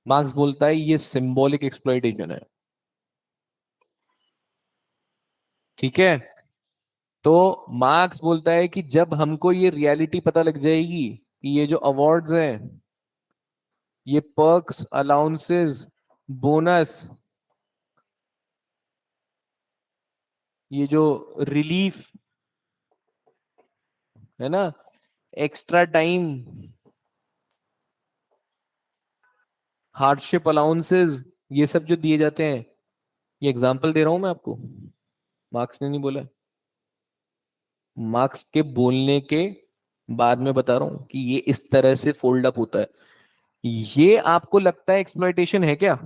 Speaker 1: मार्क्स बोलता है ये सिंबॉलिक एक्सप्लॉइटेशन है। ठीक है। तो मार्क्स बोलता है कि जब हमको ये रियलिटी पता लग जाएगी कि ये जो अवार्ड्स हैं, ये पर्क्स, अलाउंसेस, बोनस, ये जो रिलीफ है ना, एक्स्ट्रा टाइम, हार्डशिप अलाउंसेस, ये सब जो दिए जाते हैं, ये एग्जांपल दे रहा हूं मैं आपको, मार्क्स ने नहीं बोला। मार्क्स के बोलने के बाद में बता रहा हूं कि ये इस तरह से फोल्ड अप होता है। ये आपको लगता है एक्सप्लॉइटेशन है क्या?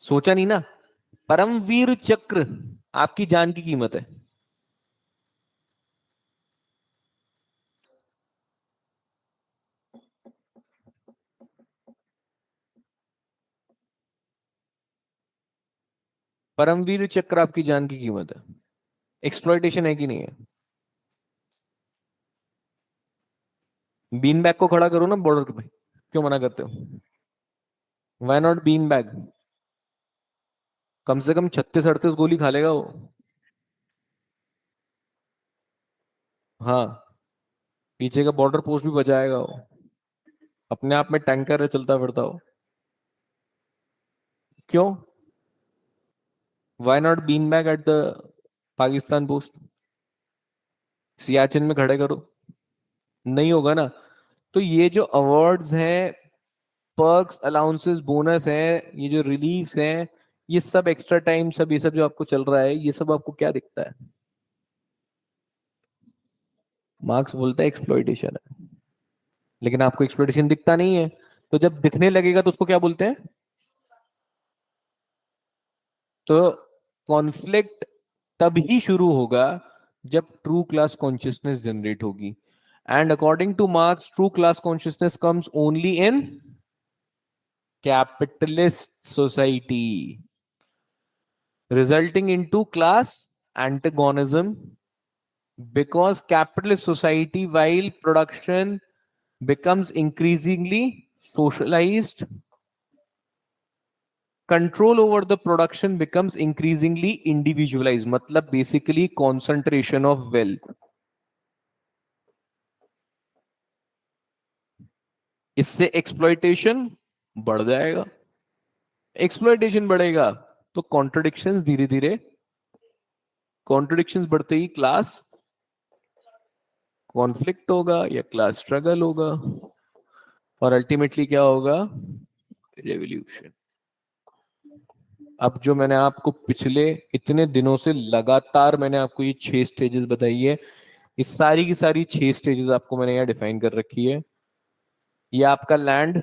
Speaker 1: सोचा नहीं ना। परमवीर चक्र आपकी जान की कीमत है। परमवीर चक्र आपकी जान की कीमत है। एक्सप्लॉइटेशन है कि नहीं है? बीन बैग को खड़ा करो ना बॉर्डर पे, क्यों मना करते हो? Why not bean bag? कम से कम 36-38 गोली खा लेगा वो। हाँ, पीछे का बॉर्डर पोस्ट भी बचाएगा वो, अपने आप में टैंकर है चलता फिरता हो। क्यों? Why not bean bag at the Pakistan post? Siachen में खड़े करो। नहीं होगा ना। तो ये जो अवार्ड्स हैं, पर्क्स, अलाउंसेस, बोनस हैं, ये जो रिलीफ्स हैं, ये सब एक्स्ट्रा टाइम, सब ये सब जो आपको चल रहा है, ये सब आपको क्या दिखता है? मार्क्स बोलता है एक्सप्लॉइटेशन है। लेकिन आपको एक्सप्लॉइटेशन दिखता नहीं है, तो जब दिखने लगेगा तो उसको क्या बोलते हैं? तो कॉन्फ्लिक्ट तभी शुरू होगा जब ट्रू क्लास कॉन्शियसनेस जनरेट होगी। And according to marks, true class consciousness comes only in capitalist society, resulting into class antagonism, because capitalist society, while production becomes increasingly socialized, control over the production becomes increasingly individualized, मतलब basically concentration of wealth। इससे exploitation बढ़ जाएगा। Exploitation बढ़ेगा तो contradictions धीरे धीरे, contradictions बढ़ते ही class conflict होगा या क्लास स्ट्रगल होगा, और अल्टीमेटली क्या होगा? रेवोल्यूशन। अब जो मैंने आपको पिछले इतने दिनों से लगातार मैंने आपको ये 6 स्टेजेस बताई है, इस सारी की सारी 6 स्टेजेस आपको मैंने यहाँ डिफाइन कर रखी है। ये आपका लैंड,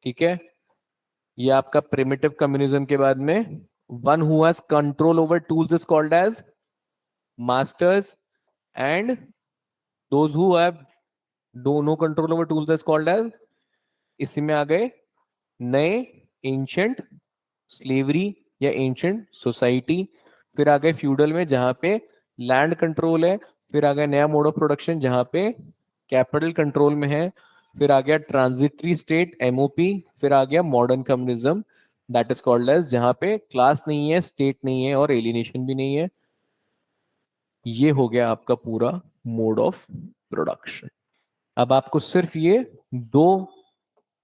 Speaker 1: ठीक है, ये आपका प्रिमिटिव कम्युनिज्म के बाद में one who has control over tools is called as masters, and those who have no control over tools is called as, इसी में आ गए नए एंशंट स्लेवरी या एंशंट सोसाइटी। फिर आ गए फ्यूडल में जहां पे लैंड कंट्रोल है। फिर आ गया नया मोड ऑफ प्रोडक्शन जहां पे कैपिटल कंट्रोल में है। फिर आ गया ट्रांजिटरी स्टेट, एमओपी। फिर आ गया modern communism, that is called as, जहां पे क्लास नहीं है, स्टेट नहीं है और एलिनेशन भी नहीं है। ये हो गया आपका पूरा मोड ऑफ प्रोडक्शन। अब आपको सिर्फ ये 2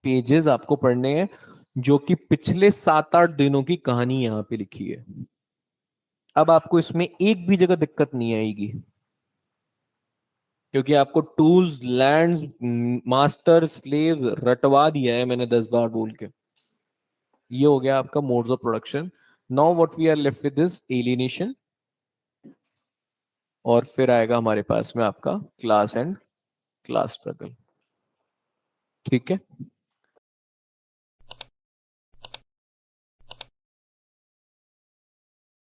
Speaker 1: पेजेस आपको पढ़ने हैं, जो कि पिछले 7-8 दिनों की कहानी यहां पे लिखी है। अब आपको इसमें एक भी जगह दिक्कत नहीं आएगी। क्योंकि आपको टूल्स, लैंड्स, मास्टर, स्लेव रटवा दिया है मैंने 10 बार बोल के। ये हो गया आपका modes of production. Now what we are left with this alienation, और फिर आएगा हमारे पास में आपका क्लास एंड क्लास स्ट्रगल। ठीक है।